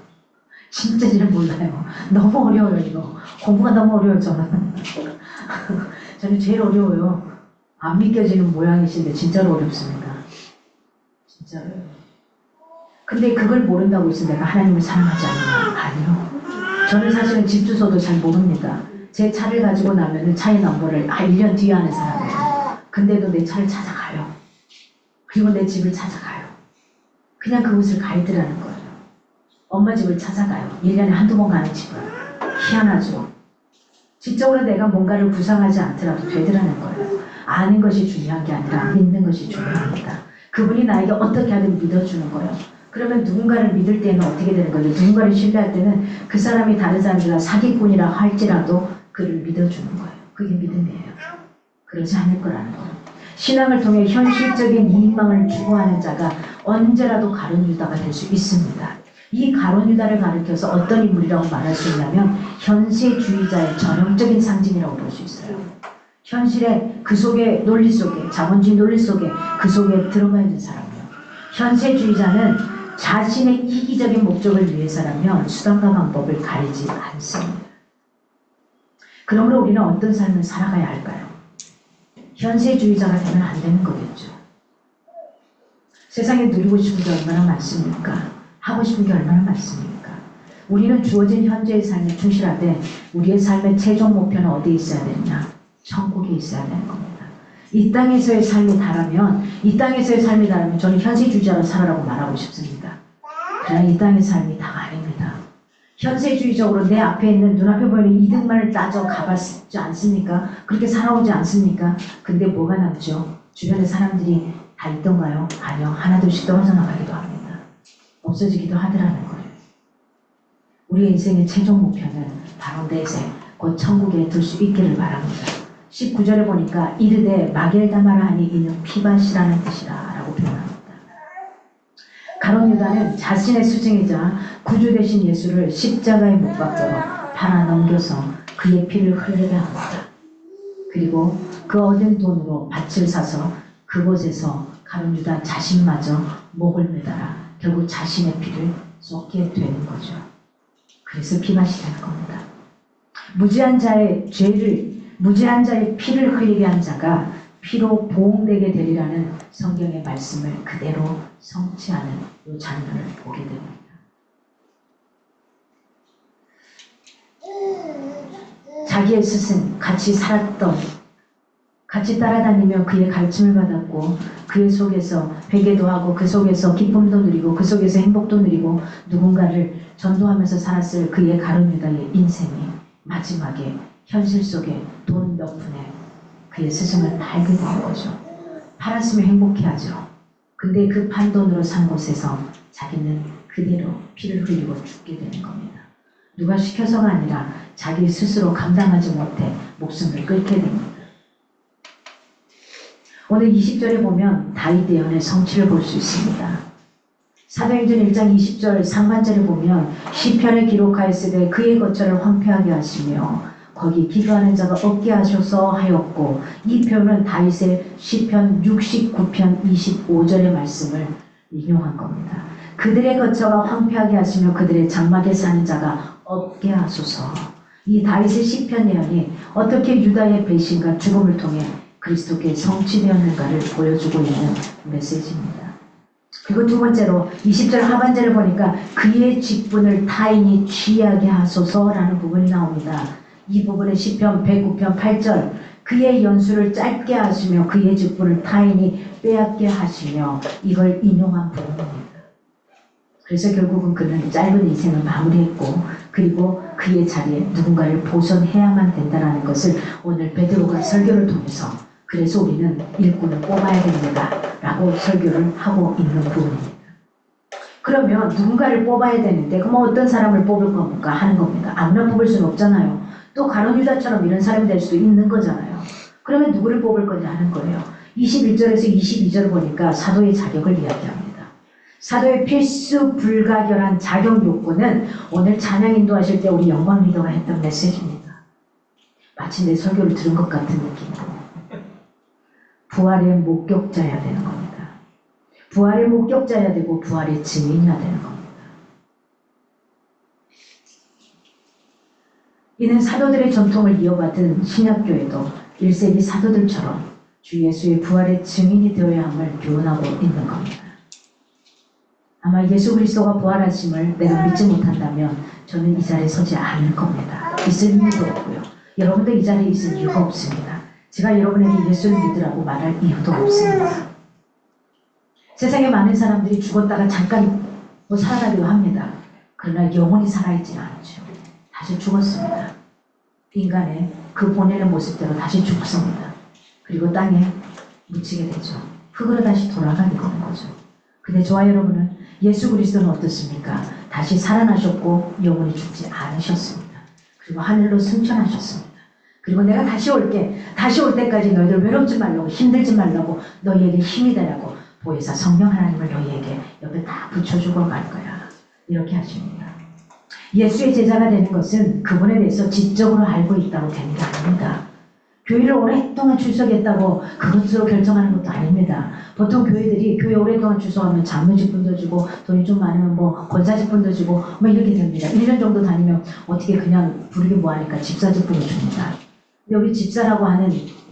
진짜 잘 몰라요. 너무 어려워요 이거. 공부가 너무 어려워요 저는. 저는 제일 어려워요. 안 믿겨지는 모양이신데 진짜로 어렵습니다. 진짜로요. 근데 그걸 모른다고 해서 내가 하나님을 사랑하지 않느냐? 아니요. 저는 사실은 집 주소도 잘 모릅니다. 제 차를 가지고 나면은 차의 넘버를 1년 뒤에 하는 사람이에요. 근데도 내 차를 찾아가요. 그리고 내 집을 찾아가요. 그냥 그곳을 가이드라는 거예요. 엄마 집을 찾아가요. 1년에 한두 번 가는 집을. 희한하죠. 지적으로 내가 뭔가를 구상하지 않더라도 되더라는 거예요. 아는 것이 중요한 게 아니라 믿는 것이 중요합니다. 그분이 나에게 어떻게 하든 믿어주는 거예요. 그러면 누군가를 믿을 때는 어떻게 되는 거예요? 누군가를 신뢰할 때는 그 사람이 다른 사람들과 사기꾼이라 할지라도 그를 믿어주는 거예요. 그게 믿음이에요. 그러지 않을 거라는 거예요. 신앙을 통해 현실적인 이익망을 추구하는 자가 언제라도 가룟 유다가 될 수 있습니다. 이 가룟 유다를 가리켜서 어떤 인물이라고 말할 수 있냐면 현세주의자의 전형적인 상징이라고 볼 수 있어요. 현실의 그 속에 논리 속에 자본주의 논리 속에 그 속에 들어가 있는 사람이에요. 현세주의자는 자신의 이기적인 목적을 위해서라면 수단과 방법을 가리지 않습니다. 그러므로 우리는 어떤 삶을 살아가야 할까요? 현세주의자가 되면 안 되는 거겠죠. 세상에 누리고 싶은 게 얼마나 많습니까? 하고 싶은 게 얼마나 많습니까? 우리는 주어진 현재의 삶에 충실하되 우리의 삶의 최종 목표는 어디에 있어야 되느냐? 천국에 있어야 되는 겁니다. 이 땅에서의 삶이 다라면 저는 현세주의자로 살아라고 말하고 싶습니다. 그러나 이 땅의 삶이 다가 아닙니다. 현세주의적으로 내 앞에 있는 눈앞에 보이는 이득만을 따져 가봤지 않습니까? 그렇게 살아오지 않습니까? 근데 뭐가 남죠? 주변에 사람들이 다 있던가요? 아니요. 하나둘씩 떨어져 나가기도 합니다. 없어지기도 하더라는 거예요. 우리 인생의 최종 목표는 바로 내세, 곧 천국에 둘 수 있기를 바랍니다. 19절에 보니까 이르되 마겔다마라 하니 이는 피밭이라는 뜻이라 라고 표현합니다. 가룟 유다는 자신의 스승이자 구주 되신 예수를 십자가에 못 박도록 팔아 넘겨서 그의 피를 흘리게 합니다. 그리고 그 얻은 돈으로 밭을 사서 그곳에서 가룟 유다 자신마저 목을 매달아 결국 자신의 피를 쏟게 되는 거죠. 그래서 피밭이 되는 겁니다. 무지한 자의 피를 흘리게 한 자가 피로 보응되게 되리라는 성경의 말씀을 그대로 성취하는 이 장면을 보게 됩니다. 자기의 스승, 같이 살았던, 같이 따라다니며 그의 가르침을 받았고 그의 속에서 회개도 하고 그 속에서 기쁨도 누리고 그 속에서 행복도 누리고 누군가를 전도하면서 살았을 그의 가룟 유다의 인생이 마지막에 현실 속에 돈 몇 푼에 그의 스승을 팔게 되는 거죠. 팔았으면 행복해하죠. 근데 그 판돈으로 산 곳에서 자기는 그대로 피를 흘리고 죽게 되는 겁니다. 누가 시켜서가 아니라 자기 스스로 감당하지 못해 목숨을 끊게 됩니다. 오늘 20절에 보면 다윗 예언의 성취를 볼 수 있습니다. 사도행전 1장 20절 상반절에 보면 시편을 기록하였으되 그의 거처를 황폐하게 하시며 거기 기도하는 자가 없게 하셔서 하였고, 이 표현은 다윗의 시편 69편 25절의 말씀을 인용한 겁니다. 그들의 거처가 황폐하게 하시며 그들의 장막에 사는 자가 없게 하소서. 이 다윗의 시편 예언이 어떻게 유다의 배신과 죽음을 통해 그리스도께 성취되었는가를 보여주고 있는 메시지입니다. 그리고 두 번째로 20절 하반절을 보니까 그의 직분을 타인이 취하게 하소서라는 부분이 나옵니다. 이 부분의 시편 109편 8절 그의 연수를 짧게 하시며 그의 직분을 타인이 빼앗게 하시며 이걸 인용한 부분입니다. 그래서 결국은 그는 짧은 인생을 마무리했고 그리고 그의 자리에 누군가를 보존해야만 된다는 것을 오늘 베드로가 설교를 통해서 그래서 우리는 일꾼을 뽑아야 됩니다 라고 설교를 하고 있는 부분입니다. 그러면 누군가를 뽑아야 되는데 그럼 어떤 사람을 뽑을 겁니까? 하는 겁니다. 아무나 뽑을 수는 없잖아요. 또 가룟 유다처럼 이런 사람이 될 수도 있는 거잖아요. 그러면 누구를 뽑을 거냐 하는 거예요. 21절에서 22절을 보니까 사도의 자격을 이야기합니다. 사도의 필수 불가결한 자격 요건은 오늘 찬양 인도하실 때 우리 영광 리더가 했던 메시지입니다. 마치 내 설교를 들은 것 같은 느낌으로 부활의 목격자여야 되는 겁니다. 부활의 목격자여야 되고 부활의 증인이어야 되는 겁니다. 이는 사도들의 전통을 이어받은 신약교회도 1세기 사도들처럼 주 예수의 부활의 증인이 되어야 함을 교훈하고 있는 겁니다. 아마 예수 그리스도가 부활하심을 내가 믿지 못한다면 저는 이 자리에 서지 않을 겁니다. 있을 이유도 없고요. 여러분도 이 자리에 있을 이유가 없습니다. 제가 여러분에게 예수를 믿으라고 말할 이유도 없습니다. 세상에 많은 사람들이 죽었다가 잠깐 살아나기도 합니다. 그러나 영원히 살아있지는 않죠. 다시 죽었습니다. 인간의 그 본연의 모습대로 다시 죽습니다. 그리고 땅에 묻히게 되죠. 흙으로 다시 돌아가게 되는 거죠. 근데 저와 여러분은 예수 그리스도는 어떻습니까? 다시 살아나셨고 영원히 죽지 않으셨습니다. 그리고 하늘로 승천하셨습니다. 그리고 내가 다시 올 때까지 너희들 외롭지 말라고, 힘들지 말라고, 너희에게 힘이 되라고 보혜사 성령 하나님을 너희에게 옆에 다 붙여주고 갈 거야. 이렇게 하십니다. 예수의 제자가 되는 것은 그분에 대해서 지적으로 알고 있다고 되는 게 아닙니다. 교회를 오랫동안 출석했다고 그것으로 결정하는 것도 아닙니다. 보통 교회들이 교회 오랫동안 출석하면 장로직분도 주고 돈이 좀 많으면 뭐 권사직분도 주고 뭐 이렇게 됩니다. 1년 정도 다니면 어떻게 그냥 부르기 뭐하니까 집사직분을 줍니다. 근데 우리 집사라고 하는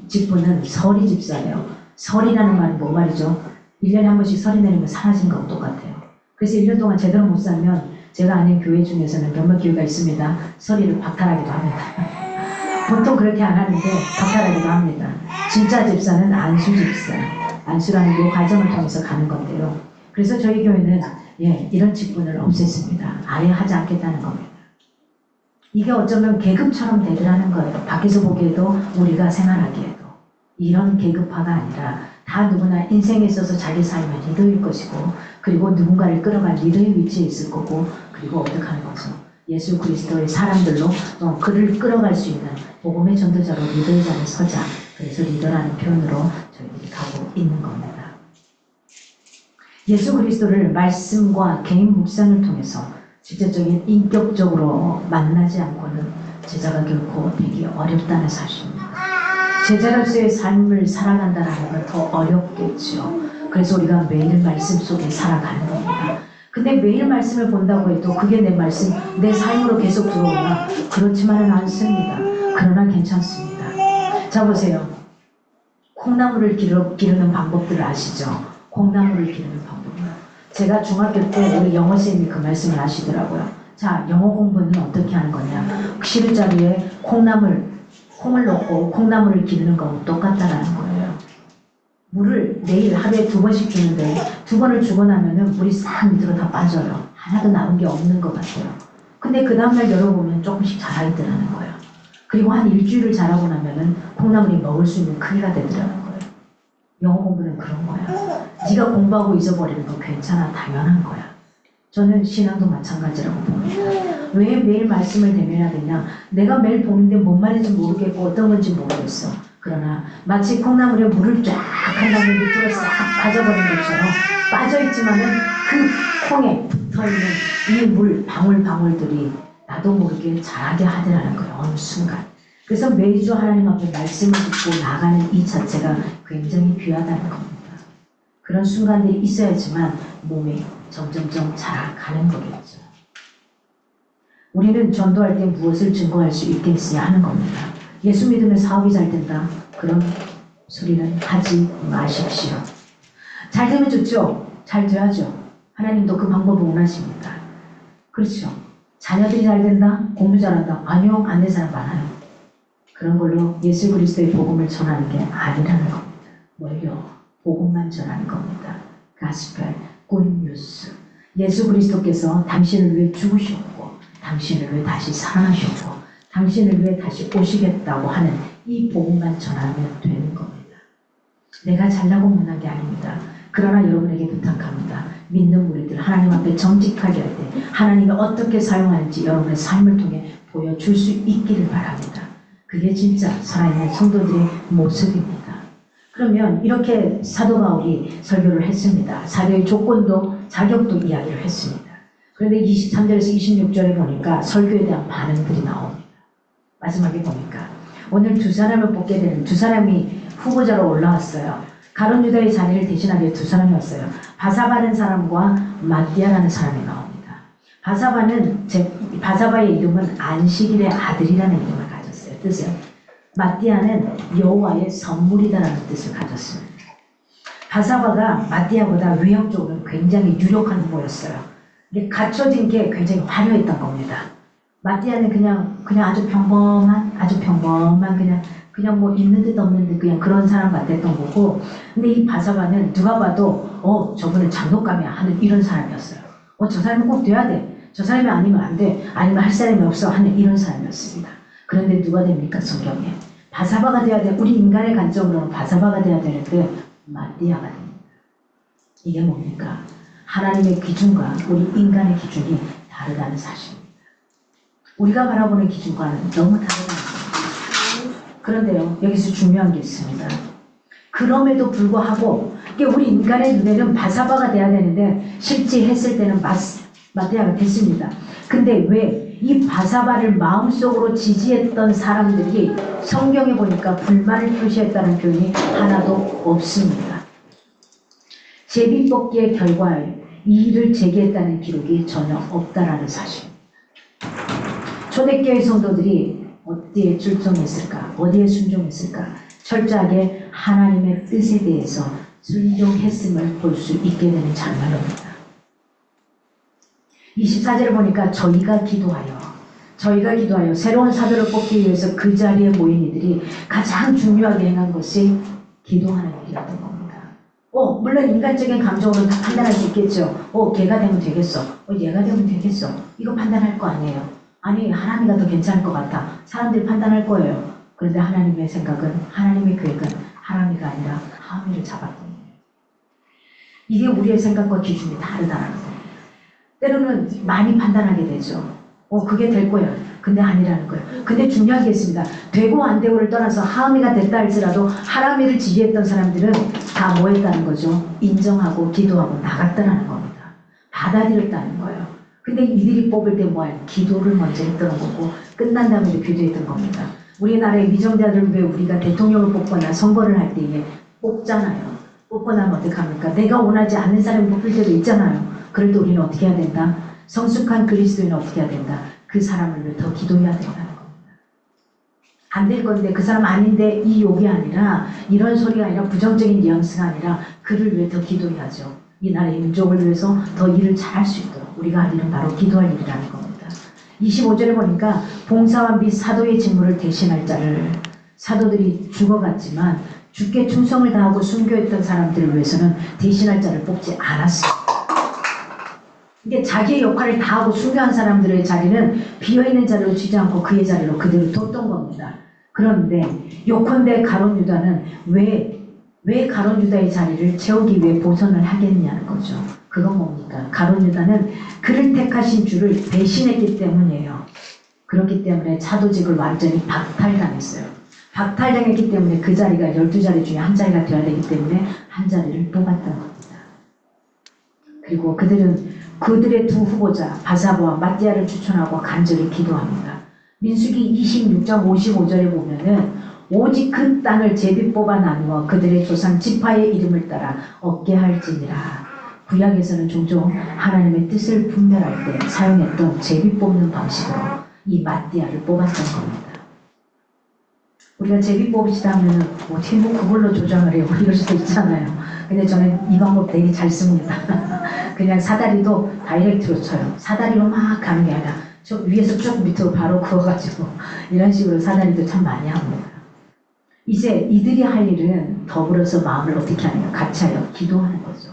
직분은 서리 집사예요. 설이라는 말은 뭐 말이죠? 1년에 한 번씩 설이 내리면 사라진 거하고 똑같아요. 그래서 1년 동안 제대로 못 살면 제가 아는 교회 중에서는 몇몇 교회가 있습니다. 설이를 박탈하기도 합니다. 보통 그렇게 안 하는데 박탈하기도 합니다. 진짜 집사는 안수 집사. 안수라는 이 과정을 통해서 가는 건데요. 그래서 저희 교회는 이런 직분을 없앴습니다. 아예 하지 않겠다는 겁니다. 이게 어쩌면 계급처럼 되더라는 거예요. 밖에서 보기에도 우리가 생활하기에도. 이런 계급화가 아니라 다 누구나 인생에 있어서 자기 삶의 리더일 것이고 그리고 누군가를 끌어갈 리더의 위치에 있을 거고 그리고 어떻게 하는 거죠? 예수 그리스도의 사람들로 그를 끌어갈 수 있는 복음의 전도자로 리더의 자리에 서자. 그래서 리더라는 표현으로 저희들이 가고 있는 겁니다. 예수 그리스도를 말씀과 개인 묵상을 통해서 실제적인 인격적으로 만나지 않고는 제자가 결코 되기 어렵다는 사실입니다. 제자로서의 삶을 살아간다는 건 더 어렵겠죠. 그래서 우리가 매일 말씀 속에 살아가는 겁니다. 근데 매일 말씀을 본다고 해도 그게 내 말씀, 내 삶으로 계속 들어오나 그렇지만은 않습니다. 그러나 괜찮습니다. 자 보세요. 콩나물을 기르는 방법들을 아시죠? 콩나물을 기르는 방법이요. 제가 중학교 때 우리 영어 선생님이 그 말씀을 하시더라고요. 자, 영어 공부는 어떻게 하는 거냐? 시루자루에 콩을 넣고 콩나물을 기르는 거하고 똑같다라는 거예요. 물을 매일 하루에 2번씩 주는데 2번을 주고 나면은 물이 싹 밑으로 다 빠져요. 하나도 남은 게 없는 것 같아요. 근데 그 다음날 열어보면 조금씩 자라있더라는 거예요. 그리고 한 일주일을 자라고 나면은 콩나물이 먹을 수 있는 크기가 되더라는 거예요. 영어 공부는 그런 거야. 네가 공부하고 잊어버리는 거 괜찮아. 당연한 거야. 저는 신앙도 마찬가지라고 봅니다. 왜 매일 말씀을 대면해야 되냐? 내가 매일 보는데 뭔 말인지 모르겠고 어떤 건지 모르겠어. 그러나 마치 콩나물에 물을 쫙 한 다음에 밑으로 싹 빠져버린 것처럼 빠져있지만은 그 콩에 붙어있는 이 물 방울방울들이 나도 모르게 자라게 하더라는 거예요. 어느 순간. 그래서 매주 하나님 앞에 말씀을 듣고 나가는 이 자체가 굉장히 귀하다는 겁니다. 그런 순간들이 있어야지만 몸이 점점점 자라가는 거겠죠. 우리는 전도할 때 무엇을 증거할 수 있겠어야 하는 겁니다. 예수 믿으면 사업이 잘 된다. 그런 소리는 하지 마십시오. 잘 되면 좋죠. 잘 돼야죠. 하나님도 그 방법을 원하십니다. 그렇죠. 자녀들이 잘 된다. 공부 잘한다. 아니요. 안 된 사람 많아요. 그런 걸로 예수 그리스도의 복음을 전하는 게 아니라는 겁니다. 뭘요? 복음만 전하는 겁니다. 가스펠, 굿뉴스. 예수 그리스도께서 당신을 위해 죽으셨고 당신을 위해 다시 살아나셨고 당신을 위해 다시 오시겠다고 하는 이 복음만 전하면 되는 겁니다. 내가 잘나고 못난 게 아닙니다. 그러나 여러분에게 부탁합니다. 믿는 우리들 하나님 앞에 정직하게 할 때 하나님이 어떻게 사용하는지 여러분의 삶을 통해 보여줄 수 있기를 바랍니다. 그게 진짜 살아있는 성도들의 모습입니다. 그러면 이렇게 사도 바울이 설교를 했습니다. 사도의 조건도 자격도 이야기를 했습니다. 그런데 23절에서 26절에 보니까 설교에 대한 반응들이 나옵니다. 마지막에 보니까 오늘 두 사람을 뽑게 되는 두 사람이 후보자로 올라왔어요. 가룟 유다의 자리를 대신하게 두 사람이 왔어요. 바사바라는 사람과 마띠아라는 사람이 나옵니다. 바사바의 이름은 안식일의 아들이라는 이름을 가졌어요. 뜻은 마띠아는 여호와의 선물이다라는 뜻을 가졌습니다. 바사바가 마띠아보다 외형적으로 굉장히 유력한 후보였어요. 이게 갖춰진 게 굉장히 화려했던 겁니다. 마띠아는 그냥 아주 평범한 그냥 뭐 있는 듯 없는 듯 그냥 그런 사람 같았던 거고, 근데 이 바사바는 누가 봐도 저분은 장독감이야 하는 이런 사람이었어요. 저 사람은 꼭 돼야 돼. 저 사람이 아니면 안 돼. 아니면 할 사람이 없어 하는 이런 사람이었습니다. 그런데 누가 됩니까? 성경에 바사바가 돼야 돼. 우리 인간의 관점으로는 바사바가 돼야 되는데 마띠아가 됩니다. 이게 뭡니까? 하나님의 기준과 우리 인간의 기준이 다르다는 사실입니다. 우리가 바라보는 기준과는 너무 다르다는 겁니다. 그런데요, 여기서 중요한 게 있습니다. 그럼에도 불구하고 이게 우리 인간의 눈에는 바사바가 돼야 되는데 실제 했을 때는 마대아가 됐습니다. 근데 왜 이 바사바를 마음속으로 지지했던 사람들이 성경에 보니까 불만을 표시했다는 표현이 하나도 없습니다. 제비뽑기의 결과에 이의를 제기했다는 기록이 전혀 없다라는 사실입니다. 초대교회 성도들이 어디에 출정했을까? 어디에 순종했을까? 철저하게 하나님의 뜻에 대해서 순종했음을 볼 수 있게 되는 장면입니다. 24절을 보니까 저희가 기도하여 새로운 사도를 뽑기 위해서 그 자리에 모인 이들이 가장 중요하게 행한 것이 기도하는 일이었던 겁니다. 물론 인간적인 감정으로는 다 판단할 수 있겠죠. 걔가 되면 되겠어. 얘가 되면 되겠어. 이거 판단할 거 아니에요. 아니, 하나님이 더 괜찮을 것 같아. 사람들이 판단할 거예요. 그런데 하나님의 생각은, 하나님의 계획은 하람이가 아니라 하미를 잡았던 거예요. 이게 우리의 생각과 기준이 다르다는 거예요. 때로는 많이 판단하게 되죠. 그게 될 거예요. 근데 아니라는 거예요. 근데 중요한 게 있습니다. 되고 안 되고를 떠나서 하미가 됐다 할지라도 하람이를 지지했던 사람들은 다 뭐 했다는 거죠? 인정하고 기도하고 나갔다는 겁니다. 받아들였다는 거예요. 근데 이들이 뽑을 때 뭐예요? 기도를 먼저 했던 거고 끝난 다음에 기도했던 겁니다. 우리나라의 위정자들을 왜 우리가 대통령을 뽑거나 선거를 할 때에 뽑잖아요. 뽑고 나면 어떡합니까? 내가 원하지 않는 사람이 뽑힐 때도 있잖아요. 그럴 때 우리는 어떻게 해야 된다? 성숙한 그리스도인은 어떻게 해야 된다? 그 사람을 위해 더 기도해야 된다는 겁니다. 안 될 건데 그 사람 아닌데 이 욕이 아니라 이런 소리가 아니라 부정적인 뉘앙스가 아니라 그를 위해 더 기도해야죠. 이 나라의 민족을 위해서 더 일을 잘할 수 있도록 우리가 할 일은 바로 기도할 일이라는 겁니다. 25절에 보니까 봉사와 및 사도의 직무를 대신할 자를 사도들이 죽어갔지만 주께 충성을 다하고 순교했던 사람들을 위해서는 대신할 자를 뽑지 않았습니다. 이게 자기의 역할을 다하고 순교한 사람들의 자리는 비어있는 자리로 주지 않고 그의 자리로 그대로 뒀던 겁니다. 그런데 요컨대 가룟 유다는 왜 가룟 유다의 자리를 채우기 위해 보선을 하겠냐는 거죠. 그건 뭡니까? 가룟 유다는 그를 택하신 주를 배신했기 때문이에요. 그렇기 때문에 사도직을 완전히 박탈당했어요. 박탈당했기 때문에 그 자리가 12자리 중에 한 자리가 되어야 되기 때문에 한 자리를 뽑았던 겁니다. 그리고 그들의 두 후보자 바사바와 마띠아를 추천하고 간절히 기도합니다. 민수기 26장 55절에 보면은 오직 그 땅을 제비 뽑아 나누어 그들의 조상 지파의 이름을 따라 얻게 할지니라. 구약에서는 종종 하나님의 뜻을 분별할 때 사용했던 제비 뽑는 방식으로 이 마띠아를 뽑았던 겁니다. 우리가 제비 뽑으시다 하면은 어떻게 그걸로 조정을 해요? 이럴 수도 있잖아요. 근데 저는 이 방법 되게 잘 씁니다. 그냥 사다리도 다이렉트로 쳐요. 사다리로 막 가는 게 아니라 저 위에서 쭉 밑으로 바로 그어가지고 이런 식으로 사다리도 참 많이 합니다. 이제 이들이 할 일은 더불어서 마음을 어떻게 하느냐? 같이 하여 기도하는 거죠.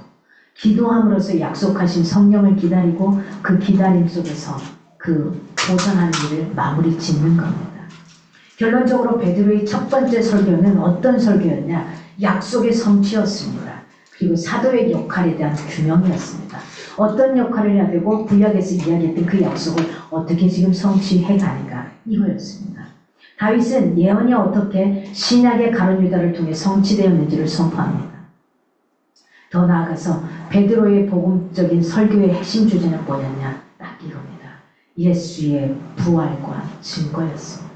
기도함으로써 약속하신 성령을 기다리고 그 기다림 속에서 그 보전하는 일을 마무리 짓는 겁니다. 결론적으로 베드로의 첫 번째 설교는 어떤 설교였냐? 약속의 성취였습니다. 그리고 사도의 역할에 대한 규명이었습니다. 어떤 역할을 해야 되고 구약에서 이야기했던 그 약속을 어떻게 지금 성취해 가는가 이거였습니다. 다윗은 예언이 어떻게 신약의 가룟 유다를 통해 성취되었는지를 선포합니다. 더 나아가서 베드로의 복음적인 설교의 핵심 주제는 뭐였냐? 딱 이겁니다. 예수의 부활과 증거였습니다.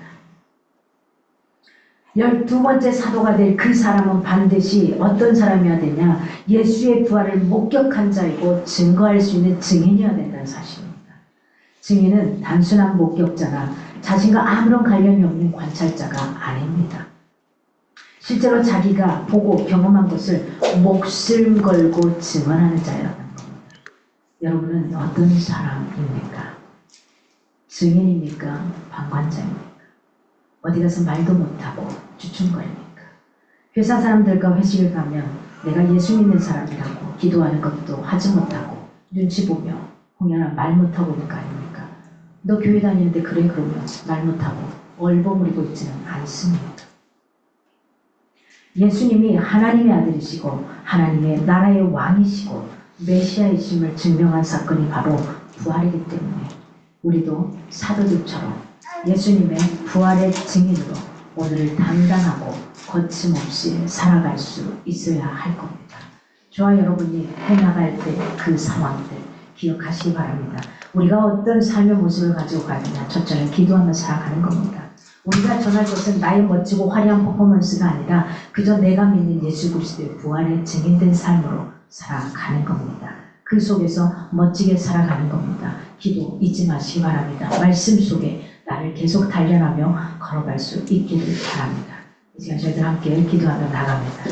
12번째 사도가 될 그 사람은 반드시 어떤 사람이어야 되냐? 예수의 부활을 목격한 자이고 증거할 수 있는 증인이어야 된다는 사실입니다. 증인은 단순한 목격자나 자신과 아무런 관련이 없는 관찰자가 아닙니다. 실제로 자기가 보고 경험한 것을 목숨 걸고 증언하는 자였던 겁니다. 여러분은 어떤 사람입니까? 증인입니까? 방관자입니까? 어디 가서 말도 못하고 주춤거립니까? 회사 사람들과 회식을 가면 내가 예수 믿는 사람이라고 기도하는 것도 하지 못하고 눈치 보며 공연한 말 못하고 있는 거 아닙니까? 너 교회 다니는데 그래 그러면 말 못하고 얼버무리고 있지는 않습니다. 예수님이 하나님의 아들이시고 하나님의 나라의 왕이시고 메시아이심을 증명한 사건이 바로 부활이기 때문에 우리도 사도들처럼 예수님의 부활의 증인으로 오늘을 당당하고 거침없이 살아갈 수 있어야 할 겁니다. 저와 여러분이 해나갈 때 그 상황들 기억하시기 바랍니다. 우리가 어떤 삶의 모습을 가지고 가느냐, 첫째는 기도하며 살아가는 겁니다. 우리가 전할 것은 나의 멋지고 화려한 퍼포먼스가 아니라 그저 내가 믿는 예수 그리스도의 부활의 증인된 삶으로 살아가는 겁니다. 그 속에서 멋지게 살아가는 겁니다. 기도 잊지 마시기 바랍니다. 말씀 속에 나를 계속 단련하며 걸어갈 수 있기를 바랍니다. 이 시간 저희들 함께 기도하며 나갑니다.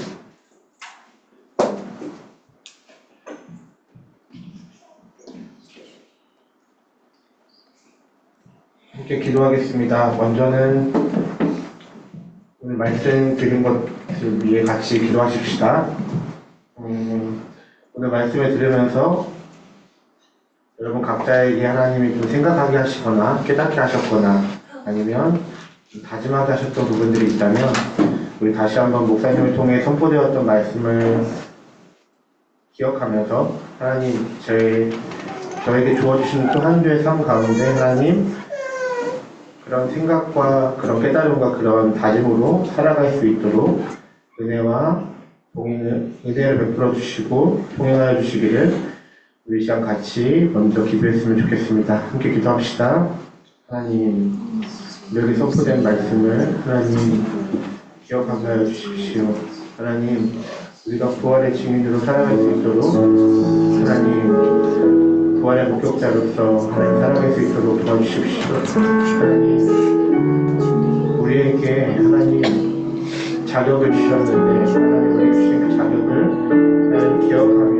함께 기도하겠습니다. 먼저는 오늘 말씀 드린 것을 위해 같이 기도하십시다. 오늘 말씀을 들으면서 여러분 각자에게 하나님이 좀 생각하게 하시거나 깨닫게 하셨거나 아니면 좀 다짐하게 하셨던 부분들이 있다면 우리 다시 한번 목사님을 통해 선포되었던 말씀을 기억하면서 하나님 저에게 주어주시는 또 한 주의 삶 가운데 하나님 그런 생각과 그런 깨달음과 그런 다짐으로 살아갈 수 있도록 은혜를 베풀어 주시고 통행하여 주시기를 우리 시간 같이 먼저 기도했으면 좋겠습니다. 함께 기도합시다. 하나님, 여기 선포된 말씀을 하나님 기억하게 하여 주십시오. 하나님, 우리가 부활의 증인으로 살아갈 수 있도록 하나님 부활의 목격자로서 하나님 살아갈 수 있도록 도와주십시오. 하나님, 우리에게 하나님 자격을 주셨는데 하나님 우리에게 주신 그 자격을 하나님 기억하며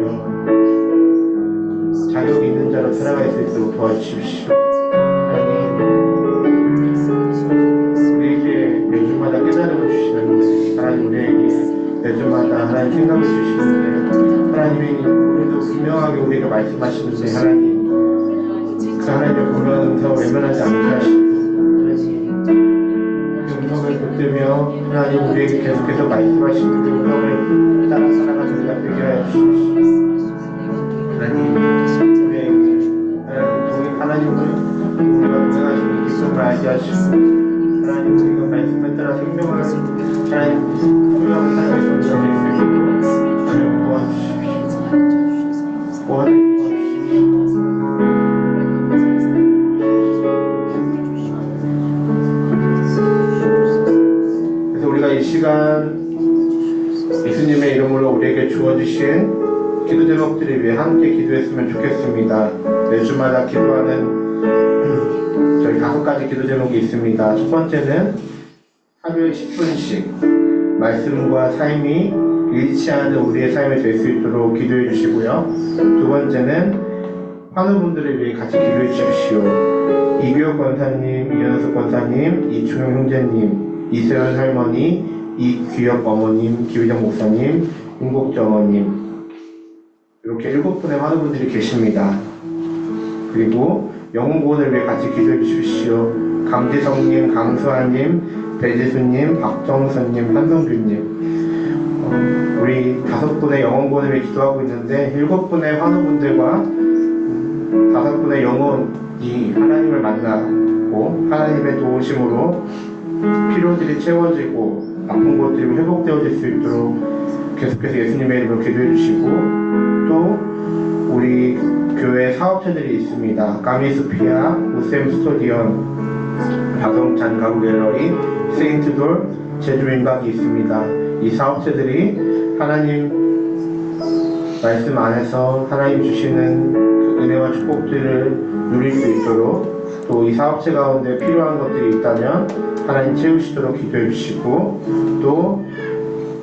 자격이 있는 자로 살아갈 수 있도록 도와주십시오. 하나님, 우리에게 매주마다 깨달음을 주시는데 하나님 우리에게 매주마다 하나님 생각을 주시는데 하나님이 오늘도 분명하게 우리에게 말씀하시는데 하나님 그 하나님의 분명한 음성을 외면하지 않게 하시고 그 음성을 붙들며 하나님 우리에게 계속해서 말씀하시는 그 음성을 따라 살아가는 우리가 되게 하여 주십시오. 하나님 우리에게 하나님을 우리가 동행하시는 기쁨을 알게 하시고 하나님 우리가 말씀을 따라 생명을 하나님 소유하고 살아갈 수 있는 자들이 되도록 하나님 도와주십시오. 그래서 우리가 이 시간 예수님의 이름으로 우리에게 주어주신 기도 제목들을 위해 함께 기도했으면 좋겠습니다. 매주마다 기도하는 저희 5가지 기도 제목이 있습니다. 첫 번째는 하루에 10분씩 말씀과 삶이 일치하는 우리의 삶이 될 수 있도록 기도해 주시고요. 두 번째는 환우분들을 위해 같이 기도해 주십시오. 이규혁 권사님, 이현숙 권사님, 이충영 형제님, 이세연 할머니, 이규혁 어머님, 기휘정 목사님, 윤복정 어머님 이렇게 7분의 환우분들이 계십니다. 그리고 영혼구원을 위해 같이 기도해 주십시오. 강지성님, 강수아님, 배지수님, 박정선님, 한성규님 우리 5분의 영혼구원을 위해 기도하고 있는데 7분의 환우분들과 5분의 영혼이 하나님을 만나고 하나님의 도우심으로 필요들이 채워지고 아픈 곳들이 회복되어질 수 있도록 계속해서 예수님의 이름으로 기도해 주시고 또 우리 교회 사업체들이 있습니다. 까미스피아, 우셈 스토디언, 박영찬 가구 갤러리, 세인트돌, 제주민박이 있습니다. 이 사업체들이 하나님 말씀 안에서 하나님 주시는 그 은혜와 축복들을 누릴 수 있도록 또 이 사업체 가운데 필요한 것들이 있다면 하나님 채우시도록 기도해 주시고 또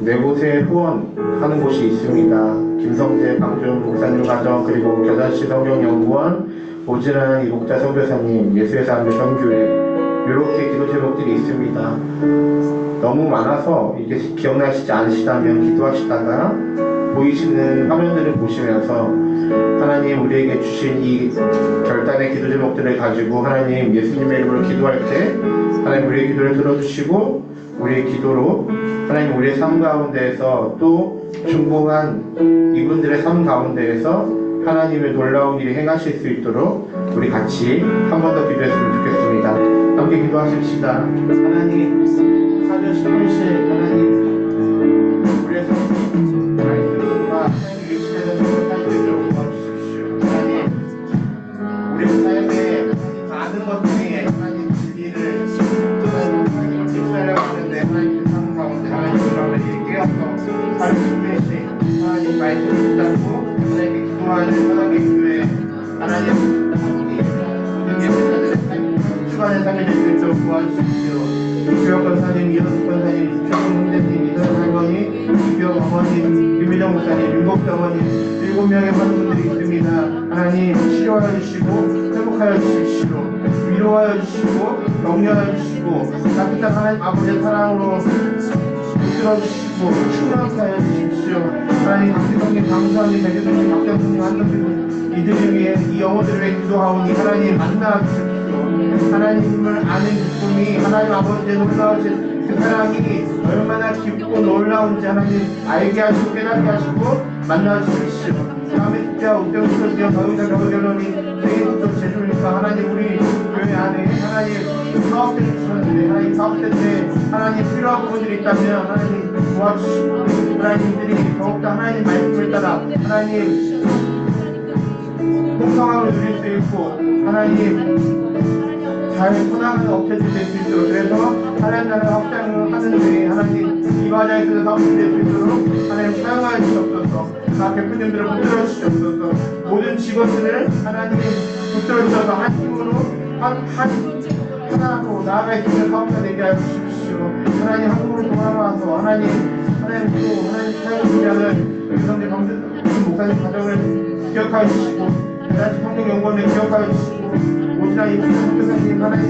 네 곳에 후원하는 곳이 있습니다. 김성재 방준 목사님 가정 그리고 겨자씨 성경연구원 오진환 이복자 선교사님 예수의 사람들 선교회 이렇게 기도 제목들이 있습니다. 너무 많아서 이게 기억나시지 않으시다면 기도하시다가 보이시는 화면들을 보시면서 하나님 우리에게 주신 이 결단의 기도 제목들을 가지고 하나님 예수님의 이름으로 기도할 때 하나님 우리의 기도를 들어주시고 우리의 기도로 하나님 우리의 삶 가운데에서 또 중보한 이분들의 삶 가운데에서 하나님의 놀라운 일이 행하실 수 있도록 우리 같이 한 번 더 기도했으면 좋겠습니다. 함께 기도하십시다. 하나님, 사전 10분씩 하나님 우리의 삶 말씀과 하나님 일치되는 삶을 되도록 도와주십시오. 하나님, 우리 삶에 많은 것들이 하나님 진리를 하나님을 쫓아내려고 하는데 하나님 삶 가운데 하나님 그러면 깨어서 하루 10분씩 하나님 말씀을 붙잡고 하나님께 기도하는 하나님의 교회 하나님 모든 예배자들의 주간의 삶이 될 수 있도록 도와주십시오. 주혁 권사님, 이현숙 권사님, 최근 홍대님, 이선 할머니, 이병 어머님, 김미정 목사님, 윤복주 어머님 7명의 많은 분들이 있습니다. 하나님 치료하여 주시고 회복하여 주십시오. 위로하여 주시고 격려하여 주시고 따뜻한 하나님 아버지의 사랑으로 붙들어 주시고 충만하게 하여 주십시오. 하나님 강대성님, 강수환님, 배재성님, 박정수님, 한성님 이들을 위해 이 영혼들을 위해 기도하오니 하나님 만나 주십시오. 하나님을 아는 기쁨이 하나님 아버지의 놀라우신 그 사랑이 얼마나 깊고 놀라운지 하나님 알게 하시고 깨닫게 하시고 만나 주십시오. 다음에 진짜 옥대우스러지어 더위사 겨우결론이 세계국적 제주니까 하나님 우리 교회 안에 하나님 사업대를 주셨는데 하나님 사업대 때 하나님 필요한 부분들이 있다면 하나님 도와주시고 하나님들이 더욱더 하나님 말씀을 따라 하나님 풍성함을 누릴 수 있고 하나님 잘 소나는 업체들이 될 수 있도록 그래서 하나님 나라 확장을 하는 데에 하나님 이 과정에서 사업이 될 수 있도록 하나님 사용하여 주시옵소서. 각 대표님들을 붙들어 주시옵소서. 모든 직원들을 하나님 붙들어 주셔서 한 팀으로 하나로 나아갈 수 있는 사업자 되게 하여 주십시오. 하나님 한국으로 돌아와서 하나님 또 하나님 사용 분야를 유성대 방송 목사님 가정을 기억하여 주시고 대단히 평등연구원을 기억하여 주시고 오지나 이분들 선교사님 하나님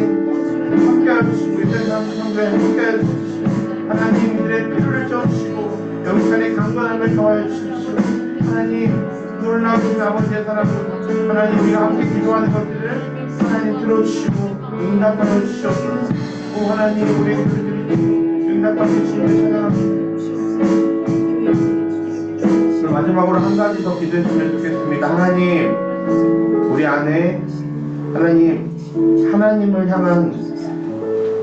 함께하여 주시고 이들의 성도에 함께하여 주십시오. 하나님 이들의 필요를 채워주시고 영산의 강건함을 더하여 주십시오. 하나님 놀라우신 아버지의 사랑으로 하나님 우리가 함께 기도하는 것들을 하나님 들어주시고 응답하여 주시옵소서. 오 하나님 우리의 기도를 응답하여 주시는 찬양합니다. 마지막으로 한 가지 더 기도했으면 좋겠습니다. 하나님 우리 안에 하나님 하나님을 향한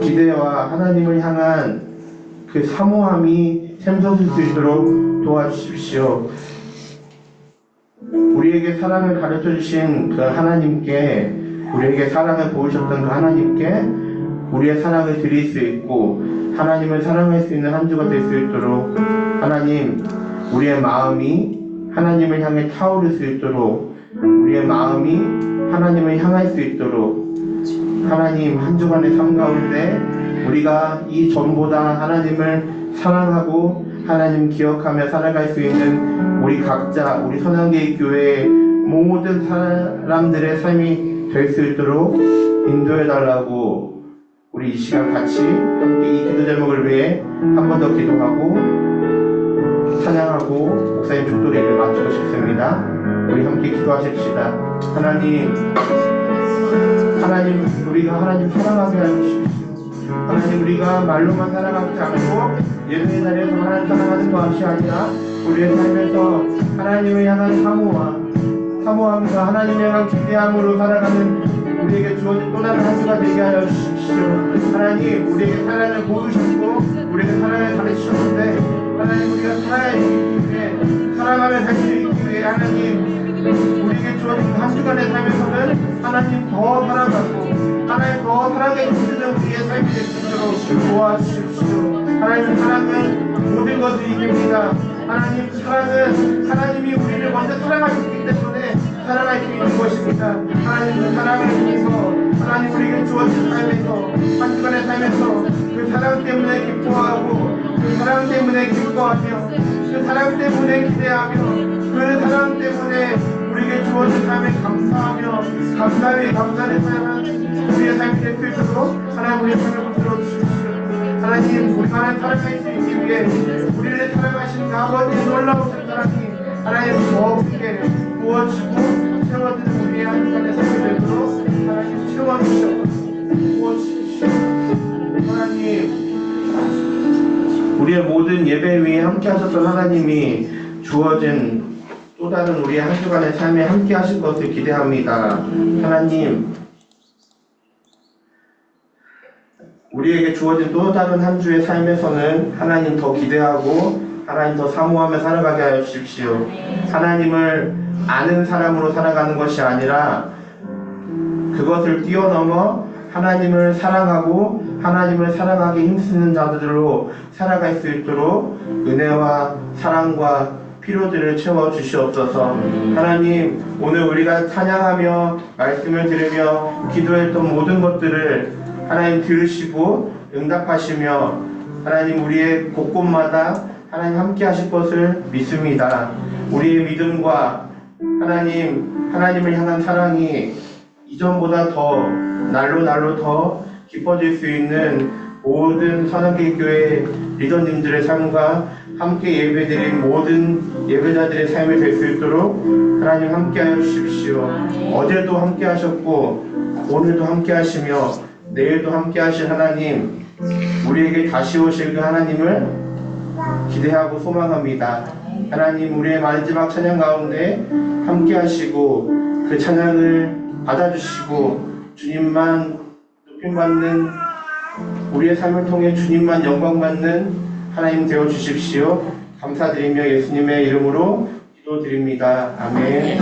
기대와 하나님을 향한 그 사모함이 샘솟을 수 있도록 도와주십시오. 우리에게 사랑을 가르쳐 주신 그 하나님께 우리에게 사랑을 보이셨던 그 하나님께 우리의 사랑을 드릴 수 있고 하나님을 사랑할 수 있는 한 주가 될 수 있도록 하나님 우리의 마음이 하나님을 향해 타오를 수 있도록 우리의 마음이 하나님을 향할 수 있도록 하나님 한 주간의 삶 가운데 우리가 이 전보다 하나님을 사랑하고 하나님 기억하며 살아갈 수 있는 우리 각자 우리 선한계의 교회의 모든 사람들의 삶이 될 수 있도록 인도해 달라고 우리 이 시간 같이 함께 이 기도 제목을 위해 한 번 더 기도하고 찬양하고 목사님 축도리를 마치고 싶습니다. 우리 함께 기도하십시다. 하나님 우리가 하나님 사랑하게 해주십시오. 하나님 우리가 말로만 사랑하지 않고 예배의 자리에서 하나님 사랑하는 것이 아니라 우리의 삶에서 하나님을 향한 사모함과 하나님을 향한 기대함으로 살아가는 우리에게 주어진 또 다른 한 주가 되게 하여 주십시오. 하나님 우리에게 사랑을 보여주셨고 우리에게 사랑을 가르치셨는데 하나님 우리가 살아야지 위해 사랑하며 살 수 있기 위해 하나님 우리에게 주어진 한 주간의 삶에서는 하나님 더 사랑하고 하나님 더 사랑해 주시는 우리의 삶이 될 수 있도록 도와주십시오. 하나님 사랑은 모든 것을 이깁니다. 하나님 사랑은 하나님이 우리를 먼저 사랑하셨기 때문에 사랑할 수 있는 것입니다. 하나님 그 사랑을 통해서 하나님 우리에게 주어진 삶에서 한 주간의 삶에서 그 사랑 때문에 기뻐하고 그 사랑 때문에 기뻐하며 그 사랑 때문에 기대하며 그 사랑 때문에 우리에게 주어진 삶에 감사하며 감사의 삶을 우리의 삶이 될 수 있도록 하나님 우리의 삶을 붙들어 주십시오. 하나님 우리가 하나님 사랑할 수 있기 위해 우리를 사랑하신 아버지의 놀라우신 사랑이 하나님 더 크게 부어지고 채워지는 우리의 한 주간의 삶이 되도록 하나님 채워주시옵소서. 부어주십시오. 하나님 우리의 모든 예배 위에 함께 하셨던 하나님이 주어진 또 다른 우리의 한 주간의 삶에 함께 하실 것을 기대합니다. 하나님, 우리에게 주어진 또 다른 한 주의 삶에서는 하나님 더 기대하고 하나님 더 사모하며 살아가게 하여 주십시오. 하나님을 아는 사람으로 살아가는 것이 아니라 그것을 뛰어넘어 하나님을 사랑하고 하나님을 사랑하기 힘쓰는 자들로 살아갈 수 있도록 은혜와 사랑과 필요들을 채워 주시옵소서. 하나님, 오늘 우리가 찬양하며 말씀을 들으며 기도했던 모든 것들을 하나님 들으시고 응답하시며 하나님 우리의 곳곳마다 하나님 함께 하실 것을 믿습니다. 우리의 믿음과 하나님을 향한 사랑이 이전보다 더 날로 더 깊어질 수 있는 모든 선한길 교회 리더님들의 삶과 함께 예배드린 모든 예배자들의 삶이 될 수 있도록 하나님 함께하여 주십시오. 어제도 함께 하셨고 오늘도 함께 하시며 내일도 함께 하실 하나님, 우리에게 다시 오실 그 하나님을 기대하고 소망합니다. 하나님, 우리의 마지막 찬양 가운데 함께 하시고 그 찬양을 받아주시고 주님만 높임받는, 우리의 삶을 통해 주님만 영광받는 하나님 되어 주십시오. 감사드리며 예수님의 이름으로 기도드립니다. 아멘.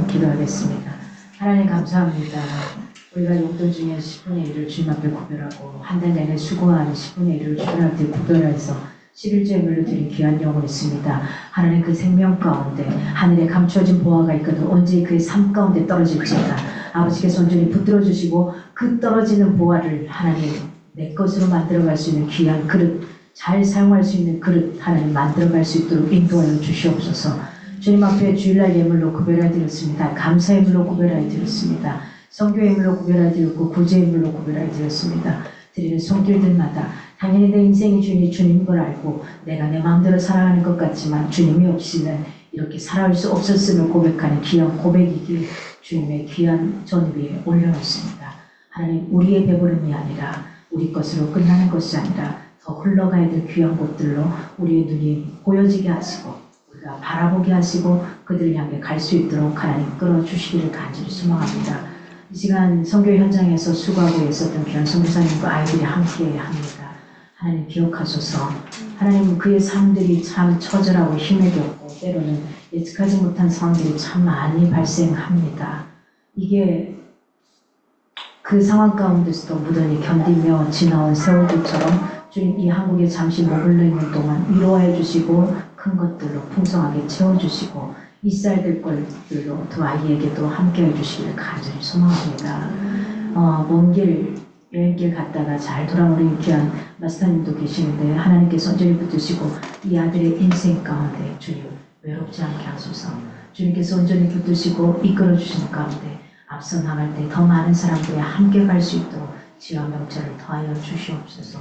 기도하겠습니다. 하나님 감사합니다. 우리가 용돈 중에 10분의 1을 주님 앞에 구별하고 한 달 내내 수고하는 10분의 1을 주님 앞에 구별해서 11조의 물로 드린 귀한 영혼이 있습니다. 하나님 그 생명 가운데 하늘에 감춰진 보화가 있거든 언제 그의 삶 가운데 떨어질지어다. 아버지께서 온전히 붙들어 주시고 그 떨어지는 보화를 하나님 내 것으로 만들어갈 수 있는 귀한 그릇, 잘 사용할 수 있는 그릇 하나님 만들어갈 수 있도록 인도하여 주시옵소서. 주님 앞에 주일날 예물로 구별하여 드렸습니다. 감사의 물로 구별하여 드렸습니다. 성교의 물로 구별하여 드렸고 구제의 물로 구별하여 드렸습니다. 드리는 손길들마다 당연히 내 인생이 주님인 걸 알고 내가 내 마음대로 살아가는 것 같지만 주님이 없이는 이렇게 살아갈 수 없었음을 고백하는 귀한 고백이기에 주님의 귀한 전 위에 올려놓습니다. 하나님 우리의 배부름이 아니라 우리 것으로 끝나는 것이 아니라 더 흘러가야 될 귀한 곳들로 우리의 눈이 보여지게 하시고 우리가 바라보게 하시고 그들을 향해 갈 수 있도록 하나님 끌어주시기를 간절히 소망합니다. 이 시간 선교 현장에서 수고하고 있었던 귀한 선교사님과 아이들이 함께 합니다. 하나님 기억하소서. 하나님 그의 삶들이 참 처절하고 힘에게 없고 때로는 예측하지 못한 상황들이 참 많이 발생합니다. 이게 그 상황 가운데서도 무던히 견디며 지나온 세월들처럼 주님 이 한국에 잠시 머물러 있는 동안 위로해 주시고 큰 것들로 풍성하게 채워주시고 있어야 될 것들로 두 아이에게도 함께해 주시기를 간절히 소망합니다. 먼 길 여행길 갔다가 잘 돌아오는 귀한 마스터님도 계시는데 하나님께서 온전히 붙드시고 이 아들의 인생 가운데 주님 외롭지 않게 하소서. 주님께서 온전히 붙드시고 이끌어 주시는 가운데 앞서 나갈 때 더 많은 사람들이 함께 갈 수 있도록 지와 명철을 더하여 주시옵소서.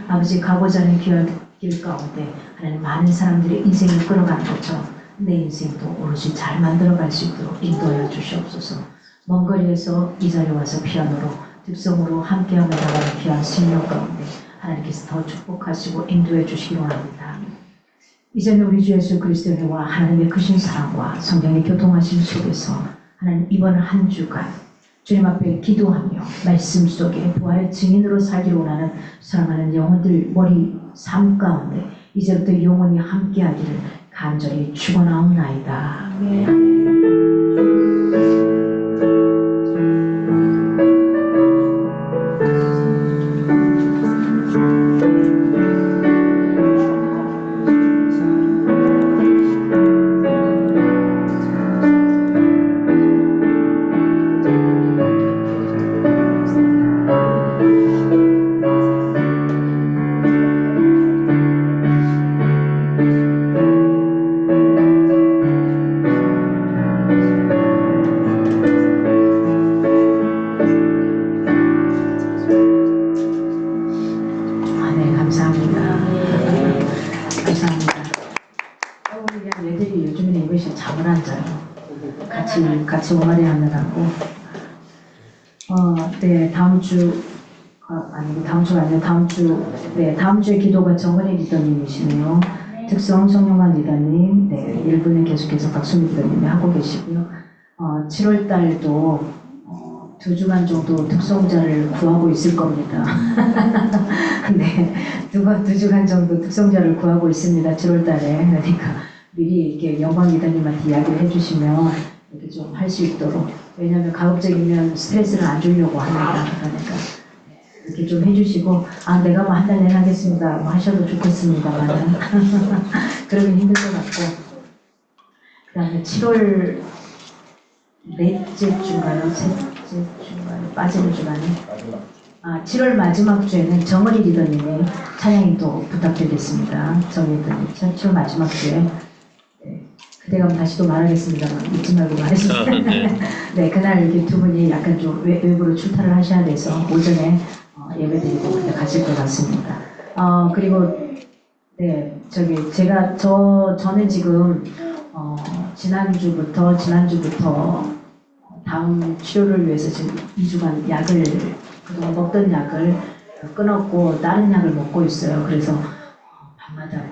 아버지 가고자 하는 귀한 길 가운데 하나님 많은 사람들이 인생을 끌어가는 것처럼 내 인생도 오롯이 잘 만들어갈 수 있도록 인도하여 주시옵소서. 먼 거리에서 이 자리에 와서 피아노로 득성으로 함께하며 나가는 귀한 생명 가운데 하나님께서 더 축복하시고 인도해 주시기 원합니다. 이제는 우리 주 예수 그리스도의 은혜와 하나님의 크신 사랑과 성령의 교통하심 속에서 하나님 이번 한 주간 주님 앞에 기도하며 말씀 속에 부활의 증인으로 살기를 원하는 사랑하는 영혼들 머리 삶 가운데 이제부터 영원히 함께하기를 간절히 축원하옵나이다. 같이 오마리 하느라고 다음 주에 기도가 정은혜 리더님이시네요. 특성 성령관 리더님 1분은 계속해서 박수미 리더님이 하고 계시고요. 7월 달도 2주간 정도 특성자를 구하고 있을 겁니다. 네, 2주간 정도 특성자를 구하고 있습니다. 7월 달에. 그러니까 미리 이렇게 영광 리더님한테 이야기를 해주시면 이렇게 좀 할 수 있도록. 왜냐하면 가급적이면 스트레스를 안 주려고 합니다. 그러니까 이렇게 좀 해주시고 내가 뭐 한 달 내내 하겠습니다 뭐 하셔도 좋겠습니다만은 그러긴 힘들 것 같고. 그 다음에 7월 넷째 주인가요? 셋째 주인가요? 빠지는 주간에 7월 마지막 주에는 정은희 리더님의 찬양인도 부탁드리겠습니다. 정은희 리더님 7월 마지막 주에 그때 가면 다시 또 말하겠습니다만 잊지 말고 말했습니다. 네, 그날 이렇게 두 분이 약간 좀 외부로 출타를 하셔야 돼서 오전에 예배드리고 그때 가실 것 같습니다. 그리고 저는 지금 지난주부터 다음 치료를 위해서 지금 2주간 약을 그동안 먹던 약을 끊었고 다른 약을 먹고 있어요. 그래서 밤마다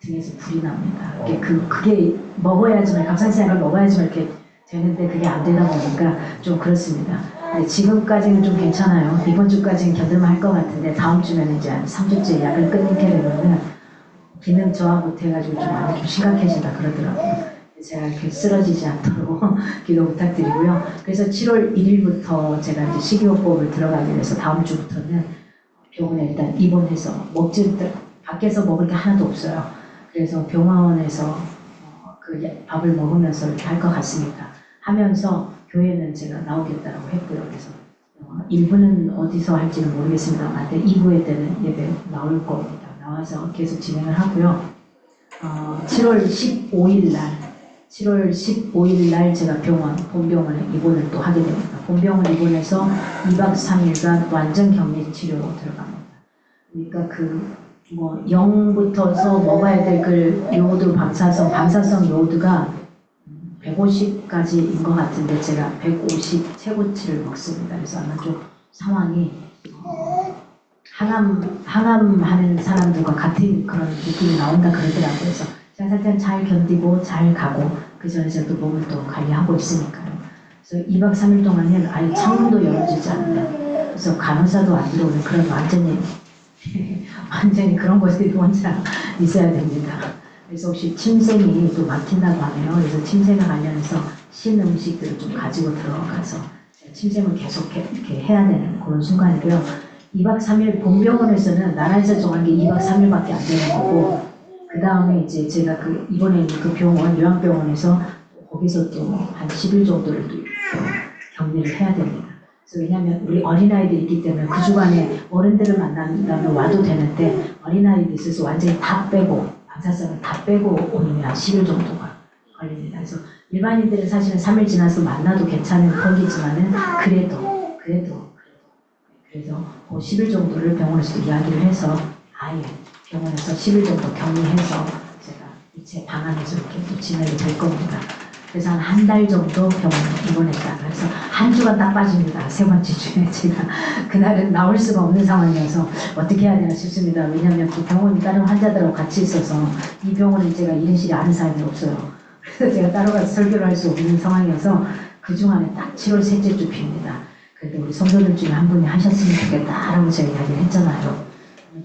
등에서 불이 납니다. 그게 먹어야지만 감상시약을 먹어야지만 이렇게 되는데 그게 안 되다 보니까 좀 그렇습니다. 네, 지금까지는 좀 괜찮아요. 이번 주까지는 견딜만 할 것 같은데 다음 주면 이제 한 3주째 약을 끊게 되면은 기능 저하 못해가지고 좀 심각해진다 그러더라고요. 제가 이렇게 쓰러지지 않도록 기도 부탁드리고요. 그래서 7월 1일부터 제가 이제 식이요법을 들어가기 위해서 다음 주부터는 병원에 일단 입원해서 밖에서 먹을 게 하나도 없어요. 그래서 병원에서 밥을 먹으면서 이렇게 할 것 같습니다. 하면서 교회는 제가 나오겠다라고 했고요. 그래서 1부는 어디서 할지는 모르겠습니다만 2부에 때는 예배 나올 겁니다. 나와서 계속 진행을 하고요. 7월 15일 날 제가 본병원에 입원을 또 하게 됩니다. 본병원 입원해서 2박 3일간 완전 격리 치료로 들어갑니다. 그러니까 0부터서 먹어야 될 그 요오드 방사성 요오드가 150까지인 것 같은데 제가 150 최고치를 먹습니다. 그래서 아마 좀 상황이 항암하는 사람들과 같은 그런 느낌이 나온다 그러더라고요. 그래서 제가 살짝 잘 견디고 잘 가고 그 전에 제가 또 몸을 또 관리하고 있으니까요. 그래서 2박 3일 동안은 아예 창문도 열어주지 않는다. 그래서 간호사도 안 들어오는 그런 완전히 그런 것들이 혼자 있어야 됩니다. 그래서 혹시 침샘이 또 막힌다고 하네요. 그래서 침샘에 관련해서 신 음식들을 좀 가지고 들어가서 침샘을 계속 이렇게 해야 되는 그런 순간이고요. 2박 3일 본병원에서는 나라에서 정한 게 2박 3일밖에 안 되는 거고, 그 다음에 이제 제가 이번에 그 병원, 요양병원에서 거기서 또 한 10일 정도를 또 격리를 해야 됩니다. 그래서 왜냐하면 우리 어린아이들이 있기 때문에 그 주간에 어른들을 만난다면 와도 되는데, 어린아이들이 있어서 완전히 다 빼고, 방사선을 다 빼고 오면 한 10일 정도가 걸립니다. 그래서 일반인들은 사실은 3일 지나서 만나도 괜찮은 거기지만은 그래서 그 10일 정도를 병원에서도 이야기를 해서 아예 병원에서 10일 정도 격리해서 제가 이체 방안에서 이렇게 또 진행이 될 겁니다. 그래서 한 달 정도 병원에 입원했다가 그래서 한 주가 딱 빠집니다. 세 번째 주에 제가 그날은 나올 수가 없는 상황이어서 어떻게 해야 되나 싶습니다. 왜냐하면 그 병원이 다른 환자들하고 같이 있어서 이 병원에 제가 이른실에 아는 사람이 없어요. 그래서 제가 따로 가서 설교를 할 수 없는 상황이어서 그중 안에 딱 7월 셋째 주 핍니다. 그래도 우리 성도들 중에 한 분이 하셨으면 좋겠다라고 제가 이야기를 했잖아요.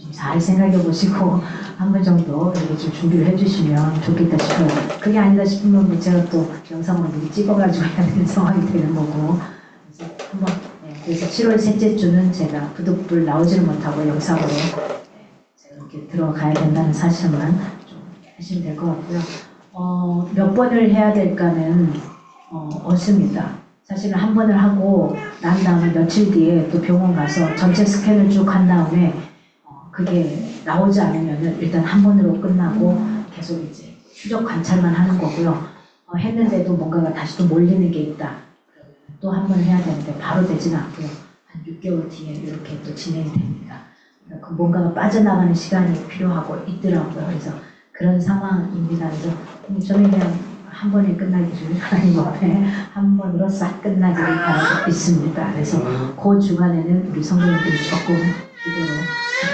좀 잘 생각해 보시고 한 번 정도 이렇게 좀 준비를 해주시면 좋겠다 싶어요. 그게 아니다 싶으면 뭐 제가 또 영상을 미리 찍어가지고 해야 되는 상황이 되는 거고. 그래서 한번 그래서 7월 셋째 주는 제가 부득불 나오지는 못하고 영상으로 제가 이렇게 들어가야 된다는 사실만 좀 하시면 될 것 같고요. 몇 번을 해야 될까는 없습니다. 사실은 한 번을 하고 난 다음에 며칠 뒤에 또 병원 가서 전체 스캔을 쭉 한 다음에 그게 나오지 않으면 일단 한 번으로 끝나고 계속 이제 추적 관찰만 하는 거고요. 했는데도 뭔가가 다시 또 몰리는 게 있다. 또 한 번 해야 되는데 바로 되지는 않고요. 한 6개월 뒤에 이렇게 또 진행이 됩니다. 그러니까 그 뭔가가 빠져나가는 시간이 필요하고 있더라고요. 그래서 그런 상황입니다. 그래서 저는 그냥 한 번에 끝나기를 하나님 앞에 한 번으로 싹 끝나기를 바라고 있습니다. 그래서 그 주간에는 우리 성도님들이 조금 기도로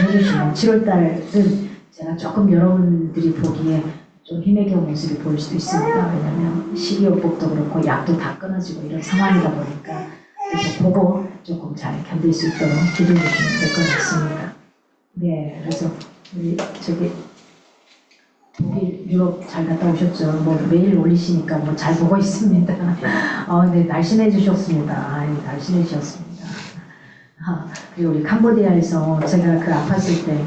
해주시면 7월달은 제가 조금 여러분들이 보기에 좀 힘의 겨운 모습이 보일 수도 있습니다. 왜냐하면 식이요법도 그렇고 약도 다 끊어지고 이런 상황이다 보니까 그래서 그거 조금 잘 견딜 수 있도록 기도해 주시면 될 것 같습니다. 네, 그래서 우리 저기 독일, 유럽 잘 갔다 오셨죠? 뭐 매일 올리시니까 뭐 잘 보고 있습니다. 네, 날씬해지셨습니다. 날씬해지셨습니다. 그리고 우리 캄보디아에서 제가 그 아팠을 때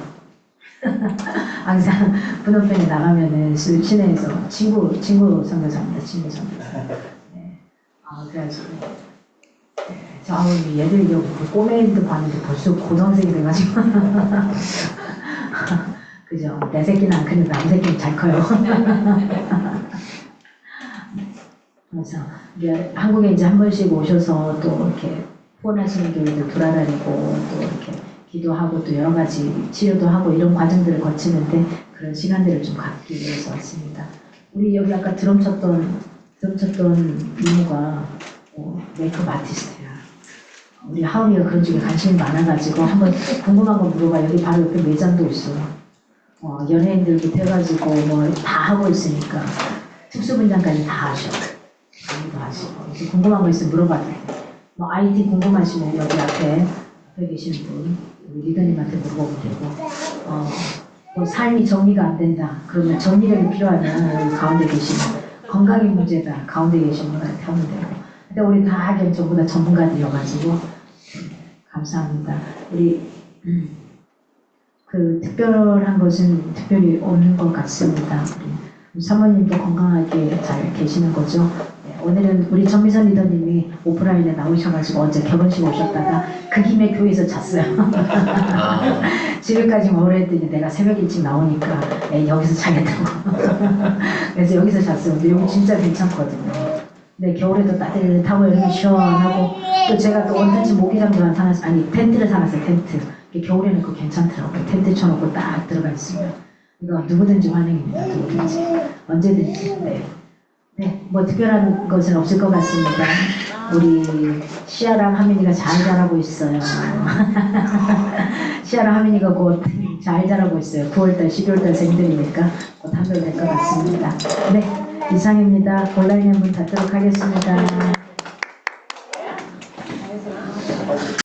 항상 분원편에 나가면은 시내에서 친구 선교사입니다. 친구 선교사. 네. 그래가지고 네. 얘들 여기 꼬매도 봤는데 벌써 고등학생이 돼가지고 그죠? 내 새끼는 안 크는데 남 새끼는 잘 커요. 그래서 한국에 이제 한 번씩 오셔서 또 이렇게 후원하시는 교회들 돌아다니고 또 이렇게 기도하고 또 여러 가지 치료도 하고 이런 과정들을 거치는데 그런 시간들을 좀 갖기 위해서 왔습니다. 우리 여기 아까 드럼 쳤던 이모가 메이크업 아티스트야. 우리 하은이가 그런 쪽에 관심이 많아가지고 한번 궁금한 거 물어봐. 여기 바로 옆에 매장도 있어. 연예인들부터 해가지고 뭐 다 하고 있으니까 특수분장까지 다 하셔. 강의도 하시고. 그래서 궁금한 거 있으면 물어봐도 돼. 뭐 IT 궁금하시면 여기 앞에 계시는 분, 우리 리더님한테 물어보면 되고, 뭐 삶이 정리가 안 된다. 그러면 정리력이 필요하면 여기 가운데 계시는 건강의 문제다. 가운데 계시는 분한테 하면 되고. 근데 우리 다 전부 다 전문가들이어가지고 감사합니다. 우리 그 특별한 것은 특별히 없는 것 같습니다. 우리 사모님도 건강하게 잘 계시는 거죠. 네, 오늘은 우리 정미선 리더님이 오프라인에 나오셔가지고 어제 결혼식 오셨다가 그 김에 교회에서 잤어요. 집에까지 오래 했더니 내가 새벽 일찍 나오니까 여기서 자겠다고. 그래서 여기서 잤어요. 근데 여기 진짜 괜찮거든요. 근데 겨울에도 따뜻하고 여름에 시원하고 또 제가 또 언제든지 모기장도 사놨어요. 아니 텐트를 사놨어요. 텐트. 겨울에는 그거 괜찮더라고요. 텐트 쳐놓고 딱 들어가 있으면. 이거 누구든지 환영입니다. 누구든지. 언제든지. 네, 뭐 특별한 것은 없을 것 같습니다. 우리 시아랑 하민이가 잘 자라고 있어요. 시아랑 하민이가 곧 잘 자라고 있어요. 9월달, 12월달 생들이니까 곧 한별 될 것 같습니다. 네, 이상입니다. 온라인 한번 닫도록 하겠습니다.